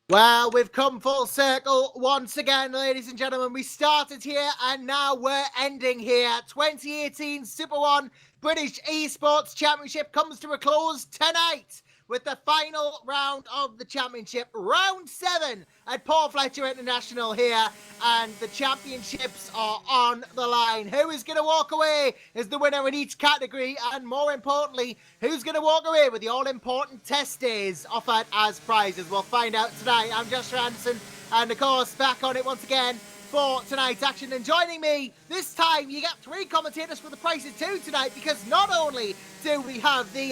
Well, we've come full circle once again, ladies and gentlemen. We started here and now we're ending here. 2018 Super 1 British eSports Championship comes to a close tonight with the final round of the championship, round 7 at Paul Fletcher International here, and the championships are on the line. Who is going to walk away as the winner in each category, and more importantly, who's going to walk away with the all-important test days offered as prizes? We'll find out tonight. I'm Joshua Anderson, and of course, back on it once again for tonight's action. And joining me this time, you get 3 commentators for the price of 2 tonight, because not only do we have the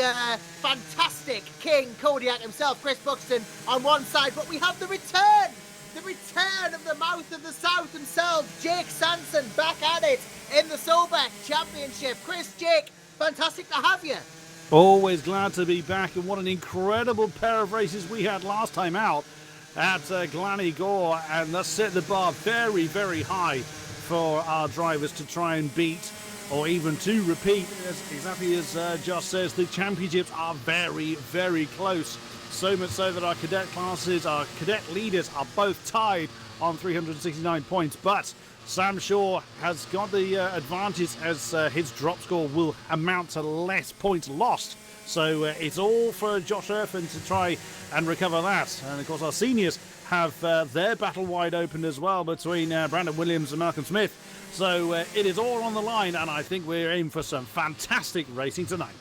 fantastic King Kodiak himself, Chris Buxton, on one side, but we have the return of the mouth of the South himself, Jake Sanson, back at it in the SoBEC Championship. Chris, Jake, fantastic to have you. Always glad to be back, and what an incredible pair of races we had last time out at Glannygore, and that set the bar very, very high for our drivers to try and beat, or even to repeat. Exactly as Josh says, the championships are very, very close. So much so that our cadet classes, our cadet leaders are both tied on 369 points. But Sam Shaw has got the advantage, as his drop score will amount to less points lost. So it's all for Josh Erfin to try and recover that. And of course our seniors have their battle wide open as well between Brandon Williams and Malcolm Smith. So it is all on the line, and I think we're in for some fantastic racing tonight.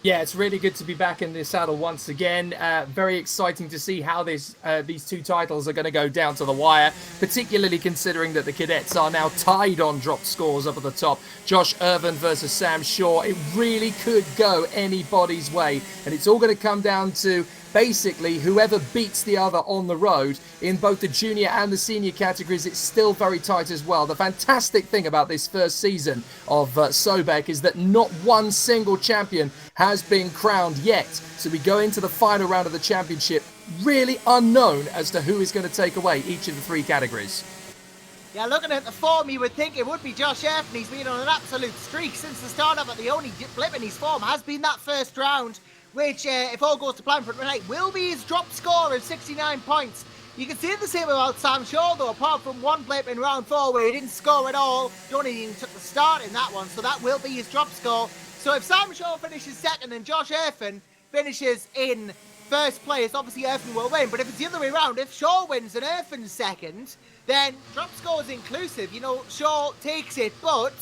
Yeah, it's really good to be back in the saddle once again. Very exciting to see how these 2 titles are going to go down to the wire, particularly considering that the cadets are now tied on drop scores up at the top. Josh Irvin versus Sam Shaw. It really could go anybody's way, and it's all going to come down to basically whoever beats the other on the road. In both the junior and the senior categories, it's still very tight as well. The fantastic thing about this first season of SoBEC is that not one single champion has been crowned yet. So we go into the final round of the championship really unknown as to who is going to take away each of the 3 categories. Yeah, looking at the form, you would think it would be Josh Erfin. He's been on an absolute streak since the start of it. The only blip in his form has been that first round, which, if all goes to plan for tonight, will be his drop score of 69 points. You can say the same about Sam Shaw, though, apart from one blip in round 4 where he didn't score at all. He only even took the start in that one, so that will be his drop score. So if Sam Shaw finishes second and Josh Erfin finishes in first place, obviously Erfin will win. But if it's the other way around, if Shaw wins and Erfin's second, then drop score is inclusive. You know, Shaw takes it, but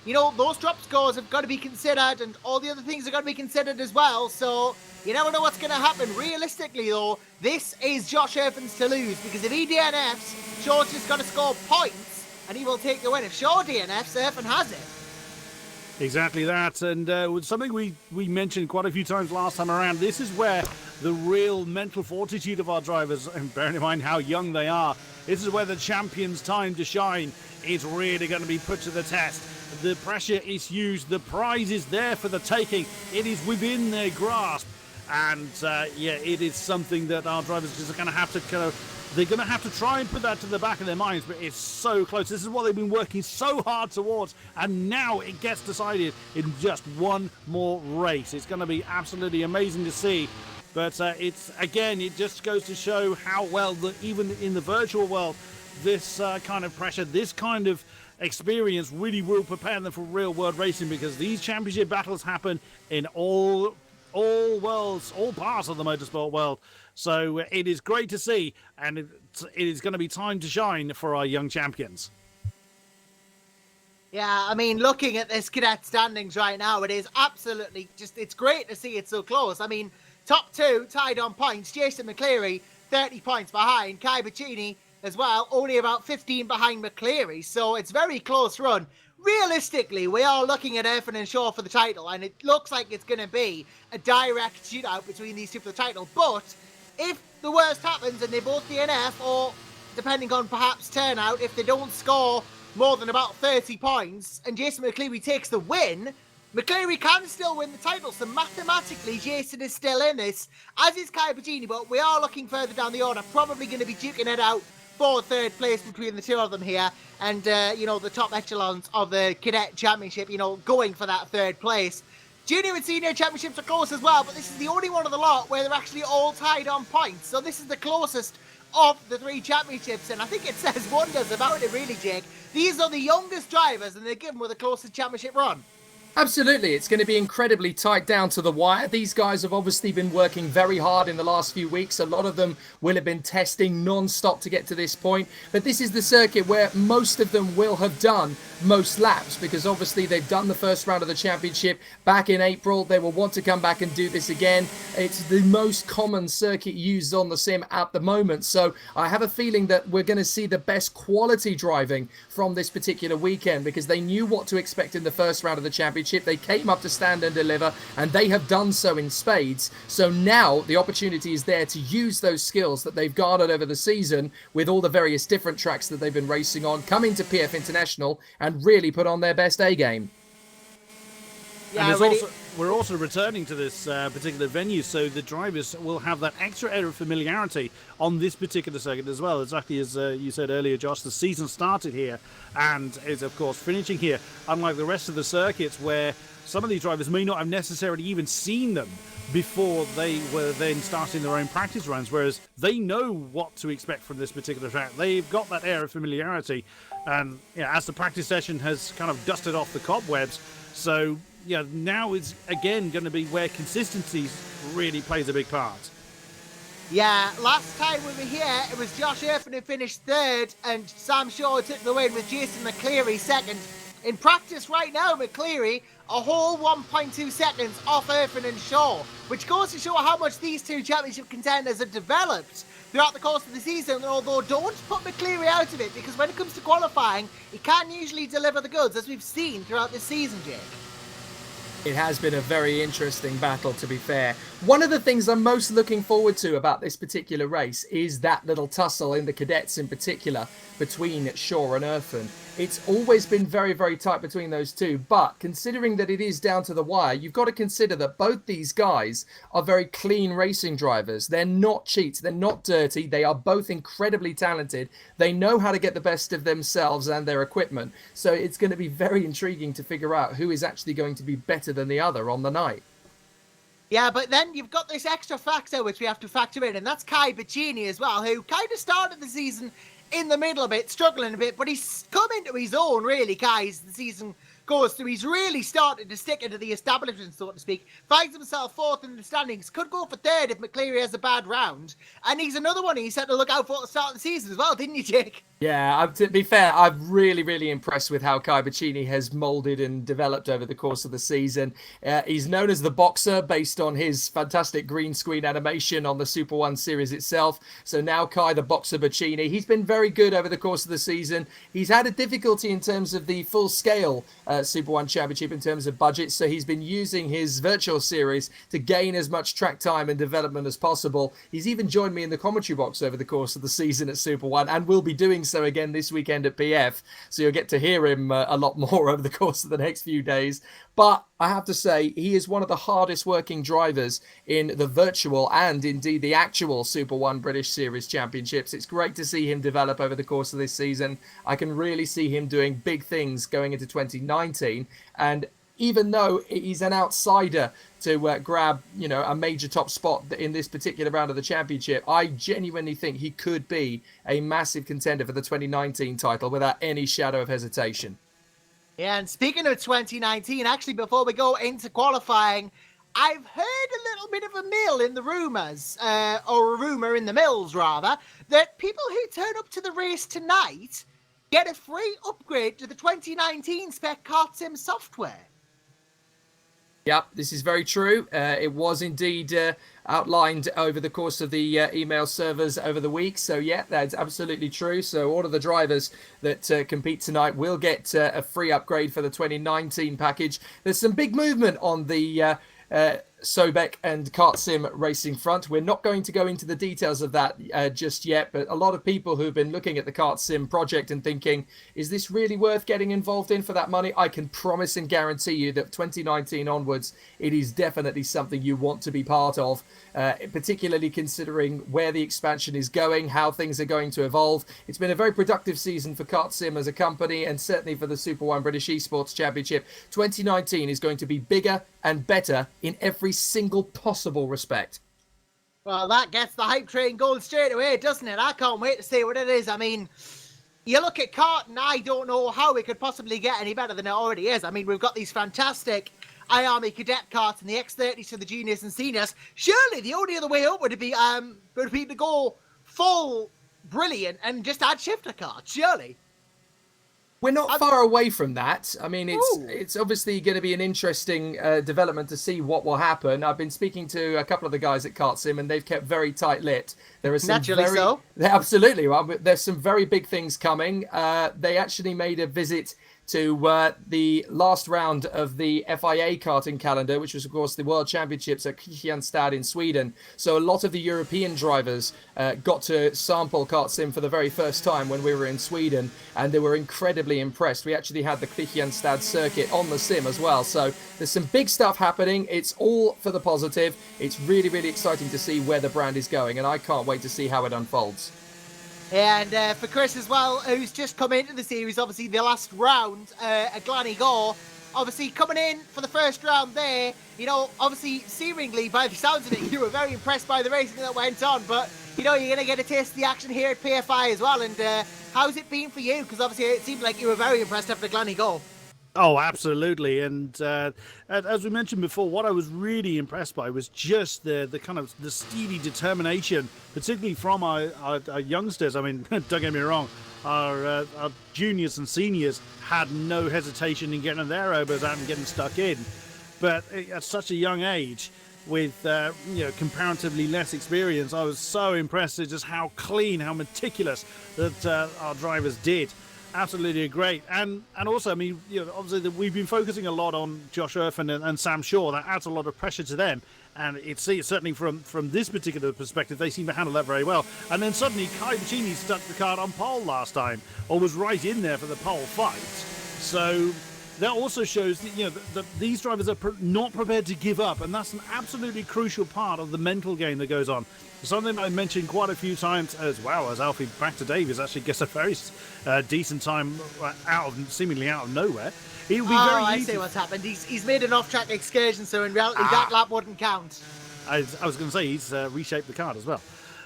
you know, those drop scores have got to be considered, and all the other things are going to be considered as well. So you never know what's going to happen. Realistically, though, this is Josh Erfin's to lose, because if he DNFs, Shaw's just got to score points, and he will take the win. If Shaw DNFs, Erfin has it. Exactly that, and something we mentioned quite a few times last time around, this is where the real mental fortitude of our drivers, and bearing in mind how young they are, this is where the champions' time to shine is really going to be put to the test. The pressure is huge, the prize is there for the taking, it is within their grasp, and yeah, it is something that our drivers are going to have to they're going to have to try and put that to the back of their minds, but it's so close. This is what they've been working so hard towards, and now it gets decided in just one more race. It's going to be absolutely amazing to see, but it's, again, it just goes to show how well, even in the virtual world, this kind of pressure, this kind of experience really will prepare them for real world racing, because these championship battles happen in all worlds, all parts of the motorsport world. So it is great to see, and it is going to be time to shine for our young champions. Yeah, I mean, looking at this cadet standings right now, it is absolutely just, it's great to see it so close. I mean, top 2 tied on points. Jason McCleary, 30 points behind. Kai Bacchini as well, only about 15 behind McCleary. So it's very close run. Realistically, we are looking at Erfin and Shaw for the title, and it looks like it's going to be a direct shootout between these 2 for the title. But if the worst happens and they both DNF, or depending on perhaps turnout, if they don't score more than about 30 points and Jason McCleary takes the win, McCleary can still win the title. So mathematically, Jason is still in this, as is Kai Bacchini, but we are looking further down the order, probably going to be duking it out for 3rd place between the 2 of them here, and you know, the top echelons of the cadet championship, you know, going for that 3rd place. Junior and senior championships are close as well, but this is the only one of the lot where they're actually all tied on points. So this is the closest of the 3 championships, and I think it says wonders about it, really, Jake. These are the youngest drivers, and they're given with the closest championship run. Absolutely, it's going to be incredibly tight down to the wire. These guys have obviously been working very hard in the last few weeks. A lot of them will have been testing non-stop to get to this point. But this is the circuit where most of them will have done most laps, because obviously they've done the first round of the championship back in April. They will want to come back and do this again. It's the most common circuit used on the sim at the moment. So I have a feeling that we're going to see the best quality driving from this particular weekend, because they knew what to expect in the first round of the championship. They came up to stand and deliver, and they have done so in spades. So now the opportunity is there to use those skills that they've garnered over the season with all the various different tracks that they've been racing on, come into PF International and really put on their best A game. Yeah, and we're also returning to this particular venue, so the drivers will have that extra area of familiarity on this particular circuit as well. Exactly as you said earlier, Josh, the season started here and is, of course, finishing here, unlike the rest of the circuits where some of these drivers may not have necessarily even seen them before they were then starting their own practice runs, whereas they know what to expect from this particular track. They've got that air of familiarity, and as the practice session has kind of dusted off the cobwebs, so now it's again going to be where consistency really plays a big part. Yeah, last time we were here, it was Josh Irvin who finished 3rd, and Sam Shaw took the win with Jason McCleary 2nd. In practice right now, McCleary a whole 1.2 seconds off Irvin and Shaw, which goes to show how much these 2 championship contenders have developed throughout the course of the season. Although don't put McCleary out of it, because when it comes to qualifying, he can usually deliver the goods, as we've seen throughout this season, Jake. It has been a very interesting battle, to be fair. One of the things I'm most looking forward to about this particular race is that little tussle in the cadets in particular between Shaw and Irfan. It's always been very, very tight between those two, but considering that it is down to the wire, you've got to consider that both these guys are very clean racing drivers. They're not cheats, they're not dirty, they are both incredibly talented. They know how to get the best of themselves and their equipment. So it's going to be very intriguing to figure out who is actually going to be better than the other on the night. Yeah, but then you've got this extra factor which we have to factor in, and that's Kai Piccini as well, who kind of started the season in the middle a bit, struggling a bit, but he's come into his own, really, Kai, as the season goes through. He's really started to stick into the establishment, so to speak. Finds himself 4th in the standings. Could go for 3rd if McCleary has a bad round. And he's another one he said to look out for at the start of the season as well, didn't you, Jake? Yeah, to be fair, I'm really, really impressed with how Kai Piccini has moulded and developed over the course of the season. He's known as the Boxer based on his fantastic green screen animation on the Super 1 series itself. So now Kai the Boxer Piccini, he's been very good over the course of the season. He's had a difficulty in terms of the full-scale Super 1 Championship in terms of budget, so he's been using his virtual series to gain as much track time and development as possible. He's even joined me in the commentary box over the course of the season at Super 1 and will be doing so again this weekend at PF, so you'll get to hear him a lot more over the course of the next few days. But I have to say, he is one of the hardest working drivers in the virtual and indeed the actual Super 1 British Series Championships. It's great to see him develop over the course of this season. I can really see him doing big things going into 2019, and even though he's an outsider to grab, a major top spot in this particular round of the championship, I genuinely think he could be a massive contender for the 2019 title without any shadow of hesitation. Yeah, and speaking of 2019, actually, before we go into qualifying, I've heard a little bit of a mill in the rumours, or a rumour in the mills, rather, that people who turn up to the race tonight get a free upgrade to the 2019 spec KartSim software. Yep, this is very true. It was indeed outlined over the course of the email servers over the week. So, yeah, that's absolutely true. So all of the drivers that compete tonight will get a free upgrade for the 2019 package. There's some big movement on the SoBEC and KartSim racing front. We're not going to go into the details of that just yet, but a lot of people who've been looking at the KartSim project and thinking, is this really worth getting involved in for that money? I can promise and guarantee you that 2019 onwards, it is definitely something you want to be part of, particularly considering where the expansion is going, how things are going to evolve. It's been a very productive season for KartSim as a company, and certainly for the Super 1 British eSports Championship. 2019 is going to be bigger and better in every single possible respect. Well, that gets the hype train going straight away, doesn't it? I can't wait to see what it is. I mean, you look at Kart, and I don't know how it could possibly get any better than it already is. I mean, we've got these fantastic iArmy Cadet carts and the X30s for the juniors and seniors. Surely the only other way up would be to go full brilliant and just add shifter carts, surely. We're not far away from that. I mean, it's obviously going to be an interesting development to see what will happen. I've been speaking to a couple of the guys at KartSim, and they've kept very tight-lipped. There are some Naturally so. Absolutely. Well, there's some very big things coming. They actually made a visit to the last round of the FIA karting calendar, which was, of course, the World Championships at Kristianstad in Sweden. So a lot of the European drivers got to sample KartSim for the very first time when we were in Sweden, and they were incredibly impressed. We actually had the Kristianstad circuit on the sim as well. So there's some big stuff happening. It's all for the positive. It's really, really exciting to see where the brand is going, and I can't wait to see how it unfolds. And for Chris as well, who's just come into the series, obviously the last round at Glannygore, obviously coming in for the first round there, you know, obviously seemingly by the sounds of it, you were very impressed by the racing that went on, but you know, you're going to get a taste of the action here at PFI as well. And how's it been for you? Because obviously it seemed like you were very impressed after Glannygore. Oh, absolutely. And as we mentioned before, what I was really impressed by was just the kind of the steely determination, particularly from our youngsters. I mean, don't get me wrong, our juniors and seniors had no hesitation in getting their elbows out and getting stuck in. But at such a young age, with you know, comparatively less experience, I was so impressed at just how clean, how meticulous that our drivers did. Absolutely great. And also, I mean, you know, obviously we've been focusing a lot on Josh Irfin and Sam Shaw. That adds a lot of pressure to them. And it's certainly from this particular perspective, they seem to handle that very well. And then suddenly Kai Bacchini stuck the card on pole last time, or was right in there for the pole fight. So that also shows that, you know, that these drivers are not prepared to give up, and that's an absolutely crucial part of the mental game that goes on. Something I mentioned quite a few times as well, as Alfie Baxter Davies actually gets a very decent time seemingly out of nowhere. It would be very I easy. see what's happened. He's made an off-track excursion, so in reality that lap wouldn't count. I was going to say he's reshaped the card as well.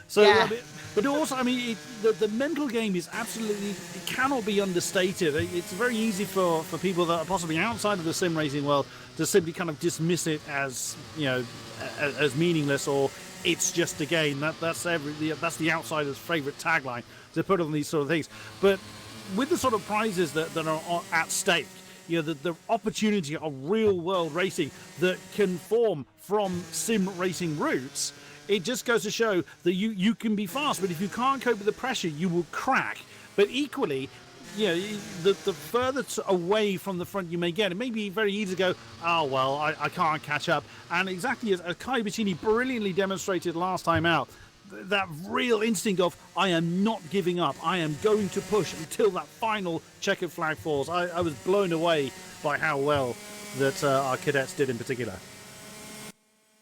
So, yeah. But also, I mean, the mental game is absolutely, it cannot be understated. It's very easy for people that are possibly outside of the sim racing world to simply kind of dismiss it as, you know, as meaningless, or it's just a game. That's the outsider's favourite tagline to put on these sort of things. But with the sort of prizes that are at stake, you know, the opportunity of real world racing that can form from sim racing roots, it just goes to show that you can be fast, but if you can't cope with the pressure, you will crack. But equally, you know, the further away from the front you may get, it may be very easy to go, oh, well, I can't catch up. And exactly as Kai Bacchini brilliantly demonstrated last time out, that real instinct of, I am not giving up. I am going to push until that final checkered flag falls. I was blown away by how well that our cadets did in particular.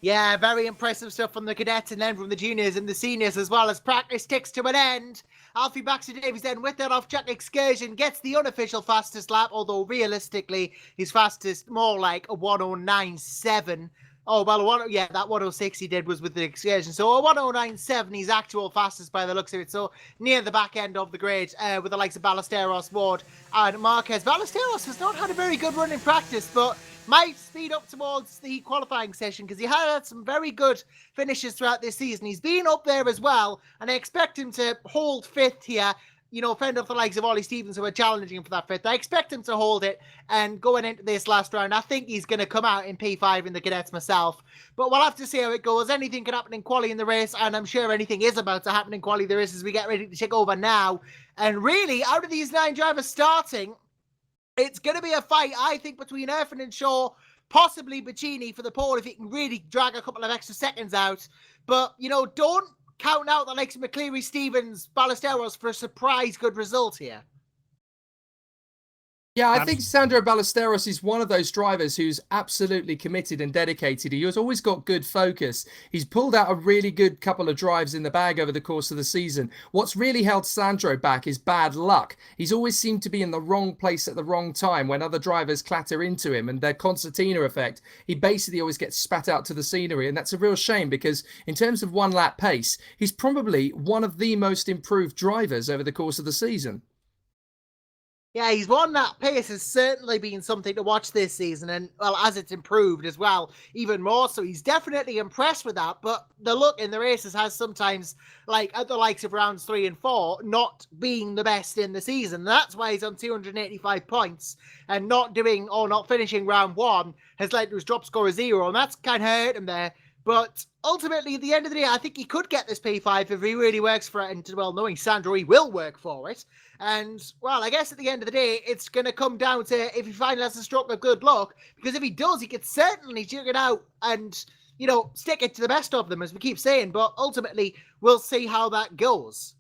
Yeah, very impressive stuff from the cadets and then from the juniors and the seniors as well, as practice ticks to an end. Alfie Baxter Davies then, with that off-track excursion, gets the unofficial fastest lap, although realistically his fastest more like a 109.7. Oh, well, that 106 he did was with the excursion. So a 109.7, he's actual fastest by the looks of it. So near the back end of the grade with the likes of Ballesteros, Ward and Marquez. Ballesteros has not had a very good run in practice, but might speed up towards the qualifying session because he had some very good finishes throughout this season. He's been up there as well, and I expect him to hold fifth here. You know, fend off the likes of Ollie Stevens who are challenging him for that fifth. I expect him to hold it, and going into this last round, I think he's going to come out in P5 in the cadets myself. But we'll have to see how it goes. Anything can happen in quali in the race, and I'm sure anything is about to happen in quali the race as we get ready to take over now. And really, out of these 9 drivers starting, it's going to be a fight, I think, between Irfin and Shaw, possibly Bacchini for the pole if he can really drag a couple of extra seconds out. But, you know, don't count out the likes of McCleary, Stevens, Ballesteros for a surprise good result here. Yeah, I think Sandro Ballesteros is one of those drivers who's absolutely committed and dedicated. He has always got good focus. He's pulled out a really good couple of drives in the bag over the course of the season. What's really held Sandro back is bad luck. He's always seemed to be in the wrong place at the wrong time when other drivers clatter into him, and their concertina effect, he basically always gets spat out to the scenery, and that's a real shame because in terms of one lap pace, he's probably one of the most improved drivers over the course of the season. Yeah, he's won that pace has certainly been something to watch this season, and well, as it's improved as well, even more so. He's definitely impressed with that, but the look in the races has sometimes, like at the likes of rounds 3 and 4, not being the best in the season. That's why he's on 285 points, and not finishing round 1 has led to his drop score of 0, and that's kind of hurt him there. But ultimately, at the end of the day, I think he could get this P5 if he really works for it, and well, knowing Sandro, he will work for it. And, well, I guess at the end of the day, it's going to come down to if he finally has a stroke of good luck, because if he does, he could certainly jig it out and, you know, stick it to the best of them, as we keep saying. But ultimately, we'll see how that goes.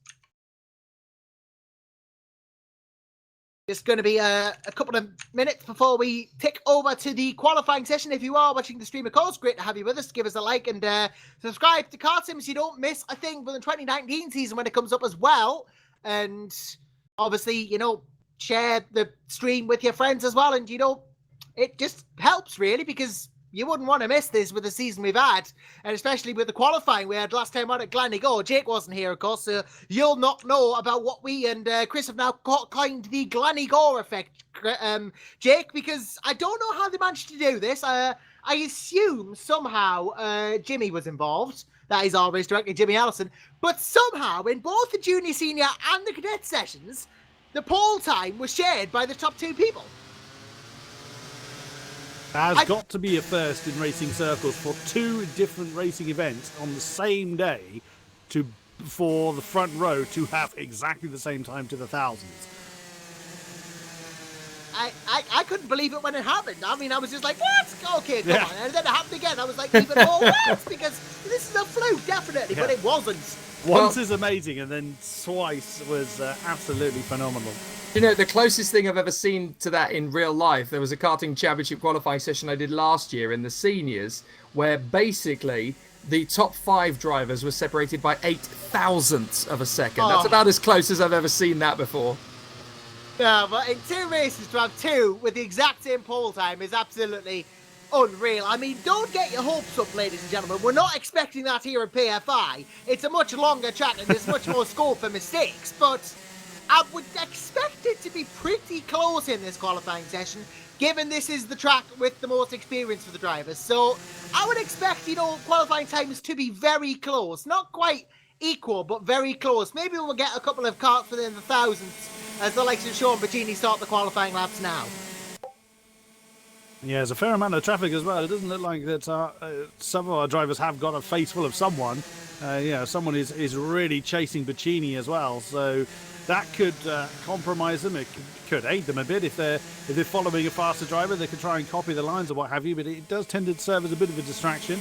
It's going to be a couple of minutes before we tick over to the qualifying session. If you are watching the stream, of course, great to have you with us. Give us a like and subscribe to KartSim so you don't miss a thing for the 2019 season when it comes up as well. And obviously, you know, share the stream with your friends as well. And, you know, it just helps really, because you wouldn't want to miss this with the season we've had, and especially with the qualifying we had last time out at Glenago. Jake wasn't here, of course, so you'll not know about what we and Chris have now coined the Glenago effect, Jake, because I don't know how they managed to do this. I assume somehow Jimmy was involved. That is always directly Jimmy Allison. But somehow, in both the junior, senior, and the cadet sessions, the pole time was shared by the top 2 people. Has got to be a first in racing circles for 2 different racing events on the same day for the front row to have exactly the same time to the thousands. I couldn't believe it when it happened. I mean, I was just like, what? Okay, come on. And then it happened again. I was like, even more, what? Because this is a fluke, definitely, but it wasn't. Once is amazing, and then twice was absolutely phenomenal. You know, the closest thing I've ever seen to that in real life, there was a karting championship qualifying session I did last year in the seniors, where basically the top 5 drivers were separated by 0.008 of a second. That's about as close as I've ever seen that before. Yeah, but in 2 races to have 2 with the exact same pole time is absolutely unreal. I mean, don't get your hopes up, ladies and gentlemen. We're not expecting that here at PFI. It's a much longer track and there's much more scope for mistakes, but I would expect it to be pretty close in this qualifying session, given this is the track with the most experience for the drivers. So I would expect, you know, qualifying times to be very close. Not quite equal, but very close. Maybe we'll get a couple of karts within the thousands as the likes of Sean Bacini start the qualifying laps now. Yeah, there's a fair amount of traffic as well. It doesn't look like that some of our drivers have got a face full of someone. Someone is really chasing Bacini as well. So that could compromise them. It could aid them a bit if they're following a faster driver. They could try and copy the lines or what have you. But it does tend to serve as a bit of a distraction.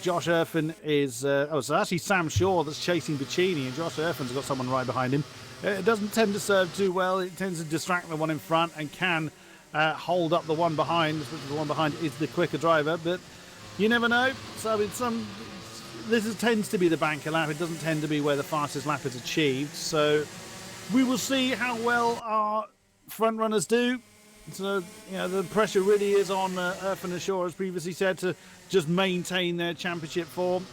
Josh Erfin is... so actually Sam Shaw that's chasing Bacini, and Josh Erfin's got someone right behind him. It doesn't tend to serve too well. It tends to distract the one in front and can hold up the one behind. The one behind is the quicker driver, but you never know. So this tends to be the banker lap. It doesn't tend to be where the fastest lap is achieved. So we will see how well our front runners do. So, you know, the pressure really is on Erfin and Shaw, as previously said, to just maintain their championship form.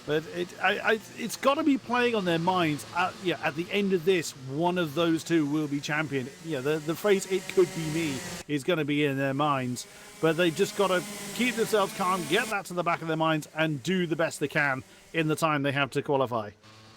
But it's got to be playing on their minds. At the end of this, one of those 2 will be champion. Yeah, the phrase "it could be me" is going to be in their minds. But they've just got to keep themselves calm, get that to the back of their minds, and do the best they can in the time they have to qualify.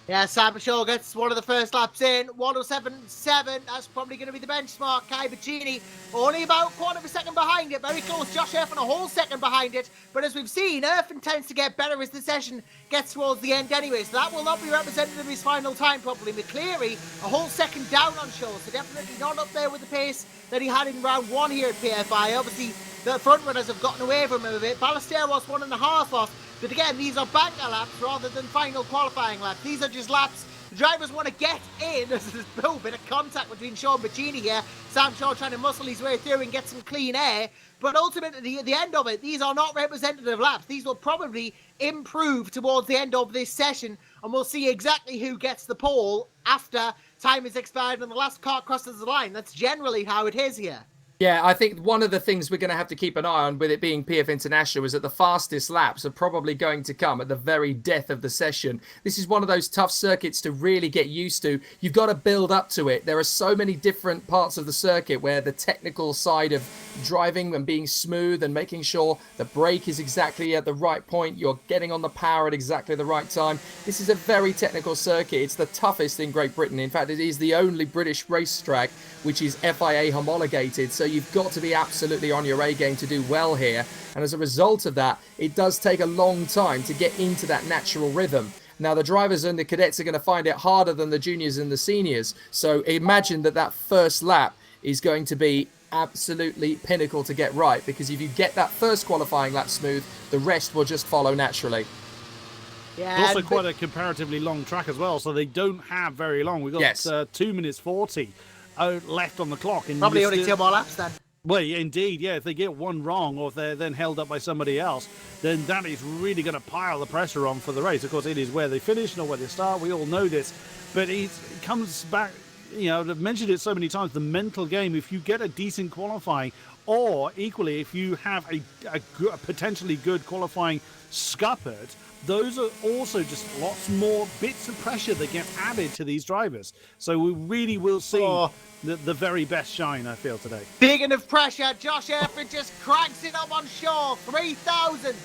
Yeah, Sam Shaw gets one of the first laps in, 107.7. That's probably going to be the benchmark. Kai Bacini only about quarter of a second behind it, very close. Josh Erfin a whole second behind it. But as we've seen, Erfin tends to get better as the session gets towards the end anyway. So that will not be representative of his final time probably. McCleary a whole second down on Shaw, so definitely not up there with the pace that he had in round 1 here at PFI. Obviously, the front runners have gotten away from him a bit. Ballesteros 1.5 off. But again, these are banker laps rather than final qualifying laps. These are just laps The drivers want to get in. There's a bit of contact between Shaw and Bacini here. Sam Shaw trying to muscle his way through and get some clean air. But ultimately, at the end of it, these are not representative laps. These will probably improve towards the end of this session, and we'll see exactly who gets the pole after time is expired and the last car crosses the line. That's generally how it is here. Yeah, I think one of the things we're going to have to keep an eye on with it being PF International is that the fastest laps are probably going to come at the very death of the session. This is one of those tough circuits to really get used to. You've got to build up to it. There are so many different parts of the circuit where the technical side of driving and being smooth and making sure the brake is exactly at the right point, you're getting on the power at exactly the right time. This is a very technical circuit. It's the toughest in Great Britain. In fact, it is the only British racetrack which is FIA homologated. So you've got to be absolutely on your A game to do well here. And as a result of that, it does take a long time to get into that natural rhythm. Now, the drivers and the cadets are going to find it harder than the juniors and the seniors. So imagine that first lap is going to be absolutely pinnacle to get right, because if you get that first qualifying lap smooth, the rest will just follow naturally. Yeah, also quite a comparatively long track as well, so they don't have very long. We've got 2 minutes 40 left on the clock. And probably only 2 more laps then. Well, indeed, yeah. If they get one wrong, or if they're then held up by somebody else, then that is really going to pile the pressure on for the race. Of course, it is where they finish, not where they start. We all know this. But it comes back, I've mentioned it so many times, the mental game. If you get a decent qualifying, or equally, if you have a potentially good qualifying scuppered, those are also just lots more bits of pressure that get added to these drivers. So we really will see the very best shine, I feel, today. Speaking of pressure, Josh Erford just cracks it up on Shaw. 3,000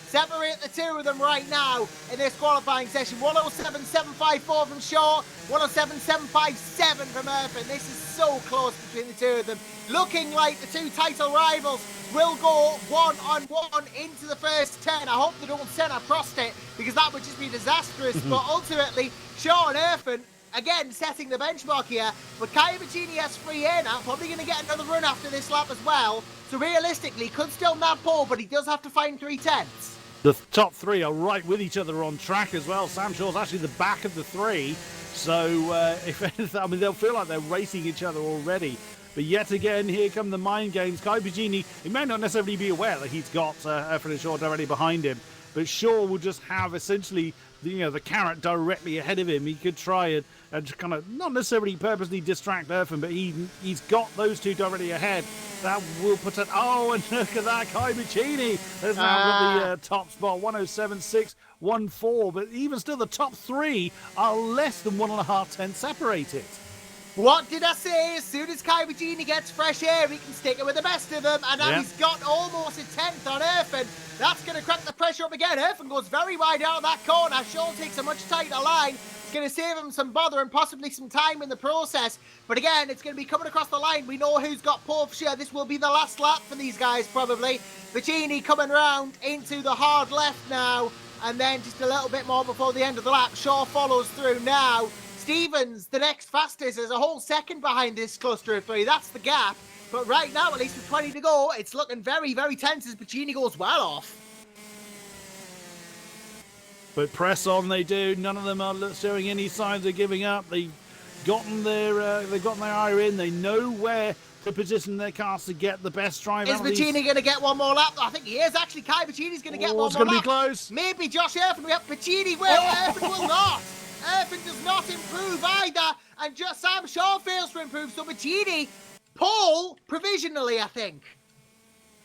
separate the two of them right now in this qualifying session. 107.754 from Shaw, 107.757 from Erford. This is so close between the two of them. Looking like the two title rivals will go one-on-one into the first turn. I hope they don't center cross it, because that would just be disastrous. But ultimately, Shaw and Erford, again, setting the benchmark here. But Kaya Bacini has free air now, probably going to get another run after this lap as well. So realistically, could still nab pole, but he does have to find 3/10. The top three are right with each other on track as well. Sam Shaw's actually the back of the three. So, if anything, they'll feel like they're racing each other already. But yet again, here come the mind games. Kai Bacini, he may not necessarily be aware that he's got Erford and Shaw directly behind him, but Shaw will just have essentially the carrot directly ahead of him. He could try and kind of not necessarily purposely distract Erford, but he's got those two directly ahead. That will put it. Oh, and look at that, Kai Bacini has now got the top spot, 107.614. But even still, the top three are less than 1.5 tenths separated. What did I say? As soon as Kai Bacini gets fresh air, he can stick it with the best of them. And now he's got almost a tenth on Erford. That's going to crack the pressure up again. Erford goes very wide out of that corner. Shaw takes a much tighter line. It's going to save him some bother and possibly some time in the process. But again, it's going to be coming across the line. We know who's got pole for sure. This will be the last lap for these guys, probably. Bacini coming round into the hard left now. And then just a little bit more before the end of the lap. Shaw follows through now. Stevens, the next fastest, is a whole second behind this cluster of three. That's the gap. But right now, at least with 20 to go, it's looking very, very tense as Bacini goes well off. But press on they do. None of them are showing any signs of giving up. They've gotten their eye in. They know where to position their cars to get the best drive out of these. Is Bacini going to get one more lap? I think he is, actually. Kai Bacini's going to get one more lap. It's going to be close. Maybe Josh Erford. Bacini will. Erford will not. Erford does not improve either, and just Sam Shaw fails to improve. So Bacini, pole provisionally, I think.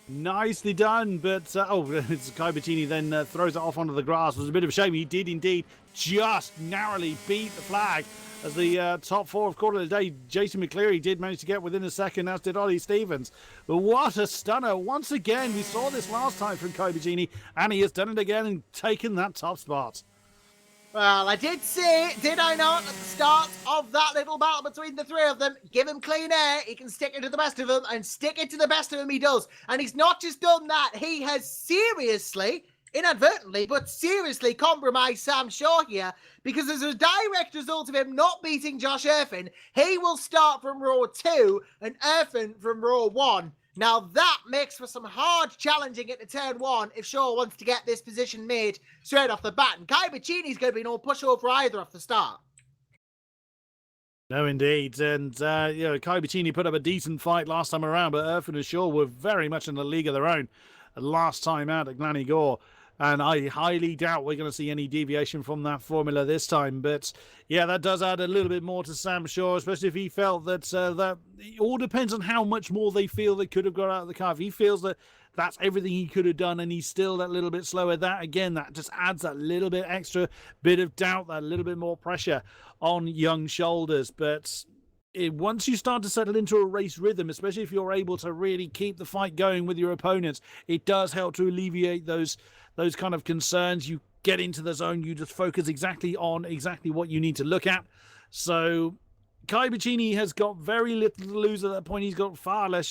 Nicely done, but it's Kai Bacini then throws it off onto the grass. It was a bit of a shame. He did indeed just narrowly beat the flag as the top four of quarter of the day. Jason McCleary did manage to get within a second, as did Ollie Stevens. But what a stunner. Once again, we saw this last time from Kai Bacini, and he has done it again and taken that top spot. Well, I did say, did I not, at the start of that little battle between the three of them, give him clean air, he can stick it to the best of them, and stick it to the best of them he does. And he's not just done that, he has seriously, inadvertently, but seriously compromised Sam Shaw here, because as a direct result of him not beating Josh Erford, he will start from row 2 and Erford from row 1. Now that makes for some hard challenging into turn 1 if Shaw wants to get this position made straight off the bat. And Kai Bacini's going to be no pushover either off the start. No, indeed. And, Kai Bicini put up a decent fight last time around, but Erfan and Shaw were very much in a league of their own last time out at Glannygore. And I highly doubt we're going to see any deviation from that formula this time. But, yeah, that does add a little bit more to Sam Shaw, especially if he felt that that it all depends on how much more they feel they could have got out of the car. If he feels that that's everything he could have done and he's still that little bit slower, that, again, that just adds that little bit extra bit of doubt, that little bit more pressure on young shoulders. But once you start to settle into a race rhythm, especially if you're able to really keep the fight going with your opponents, it does help to alleviate those kind of concerns. You get into the zone, you just focus exactly on what you need to look at. So Kai Bicini has got very little to lose at that point. He's got far less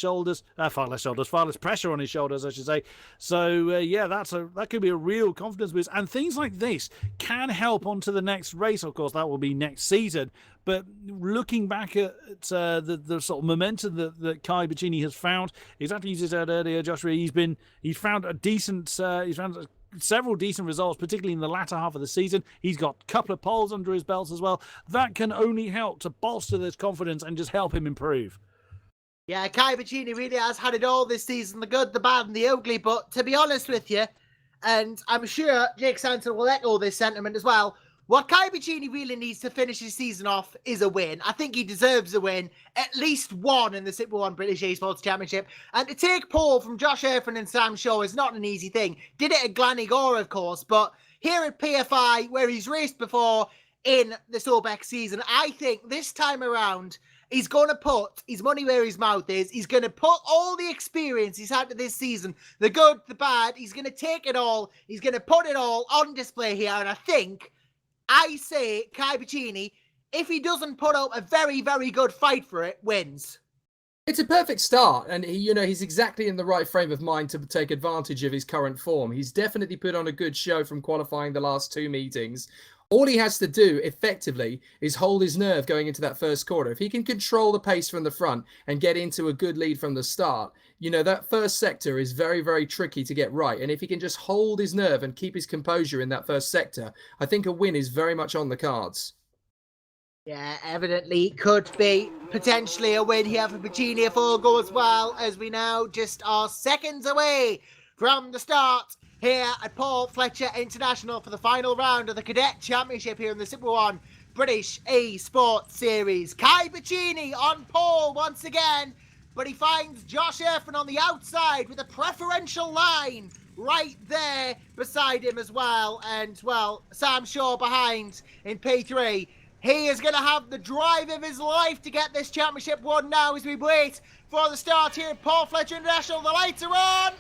pressure on his shoulders, I should say. So that could be a real confidence boost. And things like this can help onto the next race. Of course, that will be next season. But looking back at the sort of momentum that Kai Bicini has found, exactly as you said earlier, Joshua, he's found several decent results, particularly in the latter half of the season. He's got a couple of poles under his belts as well. That can only help to bolster this confidence and just help him improve. Yeah, Kai Bicini really has had it all this season, the good, the bad, and the ugly. But to be honest with you, and I'm sure Jake Sanson will echo this sentiment as well, what Kai Bicini really needs to finish his season off is a win. I think he deserves a win, at least one in the Super 1 British eSports Championship. And to take pole from Josh Erfan and Sam Shaw is not an easy thing. Did it at Glannygore, of course, but here at PFI, where he's raced before in the SoBEC season, I think this time around, he's going to put his money where his mouth is. He's going to put all the experience he's had this season, the good, the bad, he's going to take it all. He's going to put it all on display here. And I say Kai Bicini, if he doesn't put up a very, very good fight for it, wins. It's a perfect start, and he's exactly in the right frame of mind to take advantage of his current form. He's definitely put on a good show from qualifying the last two meetings. All he has to do, effectively, is hold his nerve going into that first quarter. If he can control the pace from the front and get into a good lead from the start, that first sector is very, very tricky to get right. And if he can just hold his nerve and keep his composure in that first sector, I think a win is very much on the cards. Yeah, evidently could be potentially a win here for Bicini if all goes well, as we now just are seconds away from the start here at Paul Fletcher International for the final round of the Cadet Championship here in the Super 1 British eSports Series. Kai Bicini on pole once again, but he finds Josh Erfan on the outside with a preferential line right there beside him as well. And, well, Sam Shaw behind in P3. He is going to have the drive of his life to get this championship won now as we wait for the start here at Paul Fletcher International. The lights are on.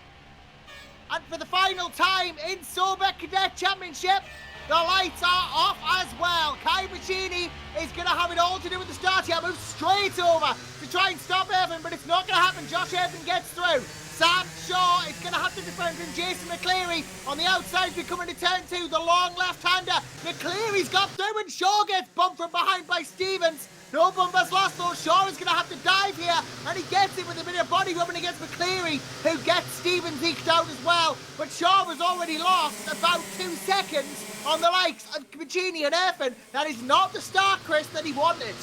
And for the final time in SoBEC Cadet Championship, the lights are off as well. Kai Bicini is going to have it all to do with the start here. Moves straight over to try and stop Erfan, but it's not going to happen. Josh Erfan gets through. Sam Shaw is going to have to defend from Jason McCleary on the outside. We come into turn two, the long left-hander. McCleary's got through and Shaw gets bumped from behind by Stevens. No bumpers lost though. Shaw is going to have to dive here, and he gets it with a bit of body rubbing against McCleary, who gets Stevens eked out as well. But Shaw was already lost about 2 seconds on the likes of Bicini and Erfan. That is not the start, Chris, that he wanted.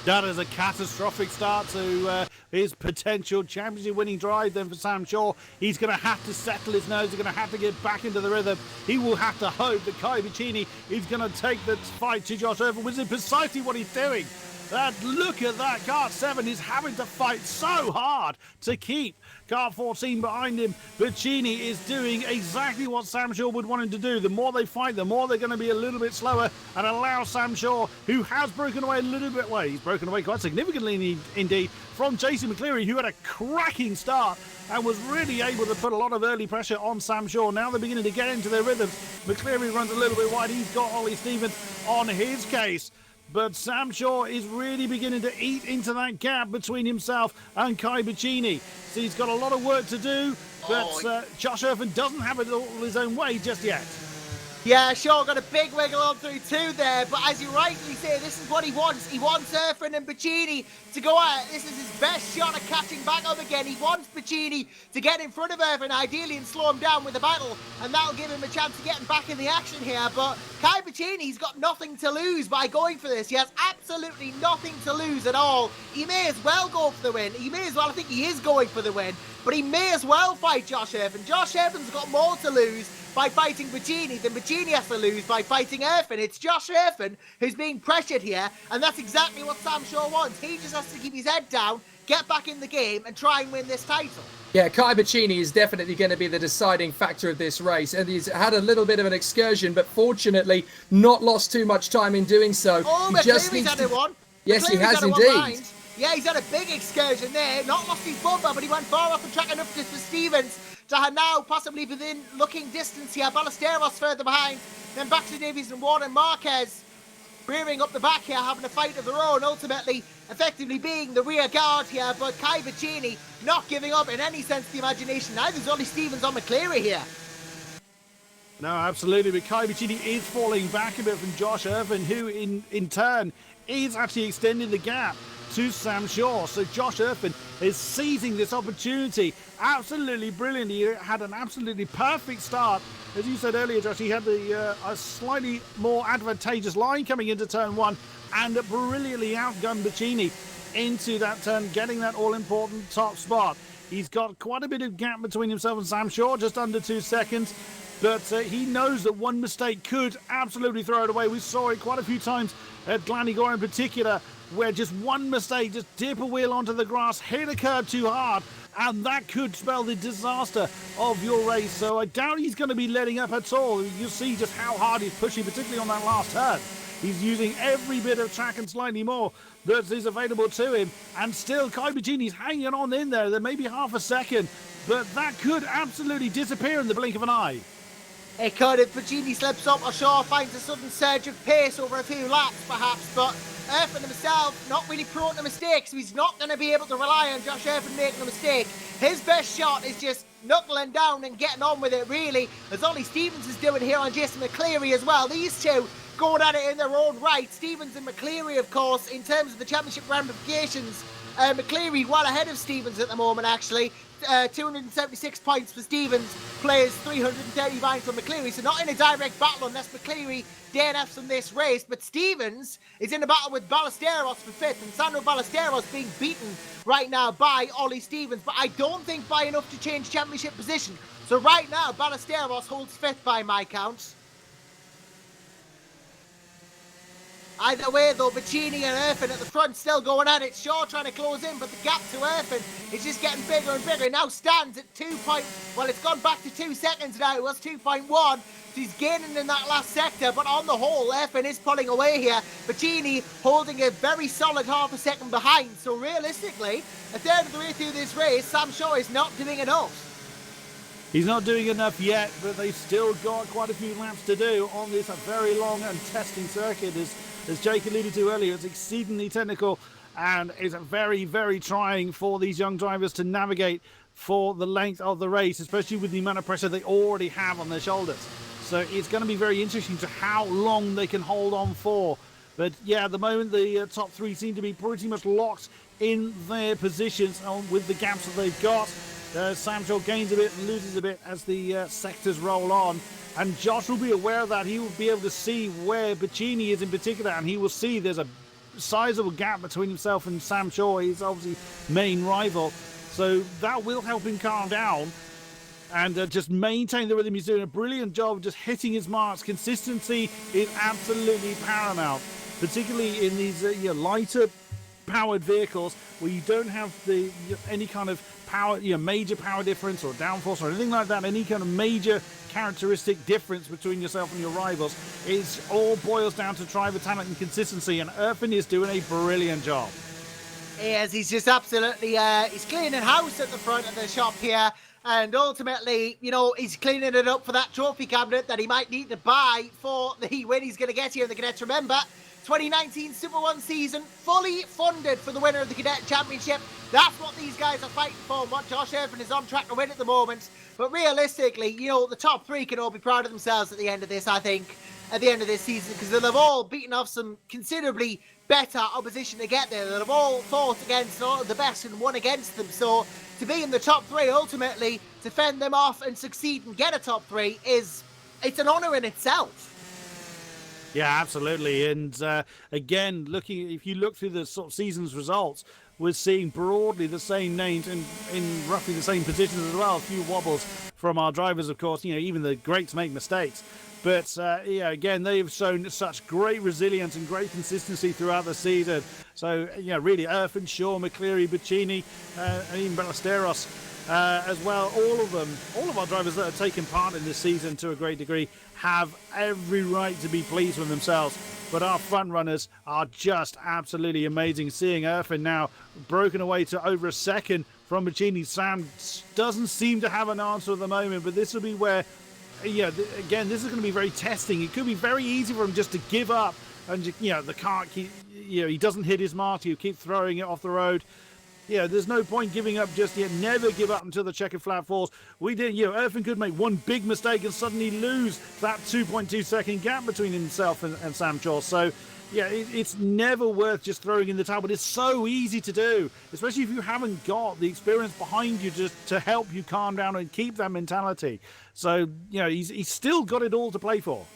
That is a catastrophic start to his potential championship winning drive then for Sam Shaw. He's going to have to settle his nerves. He's going to have to get back into the rhythm. He will have to hope that Kai Bicini is going to take the fight to Josh Erfan, which is precisely what he's doing. Look at that. Kart 7 is having to fight so hard to keep Kart 14 behind him. Bicini is doing exactly what Sam Shaw would want him to do. The more they fight, the more they're going to be a little bit slower and allow Sam Shaw, who has broken away a little bit, well, he's broken away quite significantly indeed from Jason McCleary, who had a cracking start and was really able to put a lot of early pressure on Sam Shaw. Now they're beginning to get into their rhythms. McCleary runs a little bit wide. He's got Ollie Stevens on his case. But Sam Shaw is really beginning to eat into that gap between himself and Kai Bicini. So he's got a lot of work to do, but Josh Erfan doesn't have it all his own way just yet. Yeah, sure, got a big wiggle on through 2 there, but as you rightly say, this is what he wants. He wants Erfin and Bacchini to go out. This is his best shot at catching back up again. He wants Bacchini to get in front of Erfin, ideally, and slow him down with the battle, and that'll give him a chance of getting back in the action here. But Kai Bacchini's got nothing to lose by going for this. He has absolutely nothing to lose at all. He may as well go for the win. He may as well, I think he is going for the win, but he may as well fight Josh Erfin. Josh Erfin's got more to lose by fighting Bacchini than Bacchini has to lose by fighting Erfin. It's Josh Erfin who's being pressured here, and that's exactly what Sam Shaw wants. He just has to keep his head down, get back in the game, and try and win this title. Yeah, Kai Bacchini is definitely going to be the deciding factor of this race, and he's had a little bit of an excursion, but fortunately not lost too much time in doing so. Oh, he just McCleary's had one. Yes, he has had indeed. Yeah, he's had a big excursion there. Not lost his bumper, but he went far off the track enough for Stevens to now possibly within looking distance here. Ballesteros further behind. Then back to Davies and Ward and Marquez rearing up the back here, having a fight of their own, ultimately effectively being the rear guard here. But Kai Bacchini not giving up in any sense of the imagination. Neither is only Stevens on McCleary here. No, absolutely. But Kai Bacchini is falling back a bit from Josh Erfin, who in turn is actually extending the gap to Sam Shaw. So Josh Erfin is seizing this opportunity. Absolutely brilliant. He had an absolutely perfect start. As you said earlier, Josh, he had a slightly more advantageous line coming into turn 1 and brilliantly outgunned Bacchini into that turn, getting that all-important top spot. He's got quite a bit of gap between himself and Sam Shaw, just under 2 seconds. But he knows that one mistake could absolutely throw it away. We saw it quite a few times at Glanigor in particular, where just one mistake, just dip a wheel onto the grass, hit a curb too hard, and that could spell the disaster of your race. So I doubt he's going to be letting up at all. You'll see just how hard he's pushing, particularly on that last turn. He's using every bit of track and slightly more that is available to him. And still, Kai Bacchini's hanging on in there. There may be half a second, but that could absolutely disappear in the blink of an eye. It could if Bacchini slips up or Shaw finds a sudden surge of pace over a few laps, perhaps. But Erfin himself, not really prone to mistakes, so he's not going to be able to rely on Josh Erfin making a mistake. His best shot is just knuckling down and getting on with it, really, as Ollie Stevens is doing here on Jason McCleary as well. These two going at it in their own right. Stevens and McCleary, of course, in terms of the championship ramifications. McCleary well ahead of Stevens at the moment, actually. 276 points for Stevens, plays 339 for McCleary, so not in a direct battle unless McCleary DNFs from this race, but Stevens is in a battle with Ballesteros for 5th, and Sandro Ballesteros being beaten right now by Ollie Stevens, but I don't think by enough to change championship position. So right now, Ballesteros holds 5th by my counts. Either way, though, Bacchini and Erfin at the front still going at it. Shaw trying to close in, but the gap to Erfin is just getting bigger and bigger. It now stands at 2 point... Well, it's gone back to 2 seconds now. It was 2.1. So he's gaining in that last sector, but on the whole, Erfin is pulling away here. Bacchini holding a very solid half a second behind. So realistically, a third of the way through this race, Sam Shaw is not doing enough. He's not doing enough yet, but they've still got quite a few laps to do on this very long and testing circuit. As Jake alluded to earlier, it's exceedingly technical and it's very, very trying for these young drivers to navigate for the length of the race, especially with the amount of pressure they already have on their shoulders. So it's going to be very interesting to how long they can hold on for. But yeah, at the moment, the top 3 seem to be pretty much locked in their positions with the gaps that they've got. Sam Shaw gains a bit and loses a bit as the sectors roll on. And Josh will be aware of that. He will be able to see where Bacchini is in particular, and he will see there's a sizable gap between himself and Sam Shaw. He's obviously main rival. So that will help him calm down and just maintain the rhythm. He's doing a brilliant job of just hitting his marks. Consistency is absolutely paramount, particularly in these lighter powered vehicles where you don't have any kind of power, major power difference or downforce or anything like that, any kind of major characteristic difference between yourself and your rivals. It all boils down to driver talent and consistency, and Erfin is doing a brilliant job. Yes, he's just absolutely, he's cleaning house at the front of the shop here, and ultimately, he's cleaning it up for that trophy cabinet that he might need to buy for the win he's going to get here in the Cadets. Remember, 2019 Super 1 season, fully funded for the winner of the Cadet Championship. That's what these guys are fighting for, and what Josh Irvin is on track to win at the moment. But realistically, you know, the top three can all be proud of themselves at the end of this, I think, at the end of this season, because they'll have all beaten off some considerably better opposition to get there. They'll have all fought against all of the best and won against them. So to be in the top three, ultimately, to fend them off and succeed and get a top three it's an honour in itself. Yeah, absolutely. And again, if you look through the sort of season's results, we're seeing broadly the same names in roughly the same positions as well. A few wobbles from our drivers, of course. You know, even the greats make mistakes. But yeah, again, they've shown such great resilience and great consistency throughout the season. So, yeah, really, Irfan, Shaw, McCleary, Buccini, and even Ballesteros as well. All of our drivers that have taken part in this season to a great degree have every right to be pleased with themselves. But our front runners are just absolutely amazing. Seeing Irfan now broken away to over a second from Buccini. Sam doesn't seem to have an answer at the moment, but this will be where, yeah, again, this is going to be very testing. It could be very easy for him just to give up and, you know, the car, he doesn't hit his mark. He'll keep throwing it off the road. Yeah, there's no point giving up just yet. Never give up until the checkered flag falls. Irfan could make one big mistake and suddenly lose that 2.2 second gap between himself and Sam Shaw. So, yeah, it's never worth just throwing in the towel, but it's so easy to do, especially if you haven't got the experience behind you just to help you calm down and keep that mentality. So, you know, he's still got it all to play for.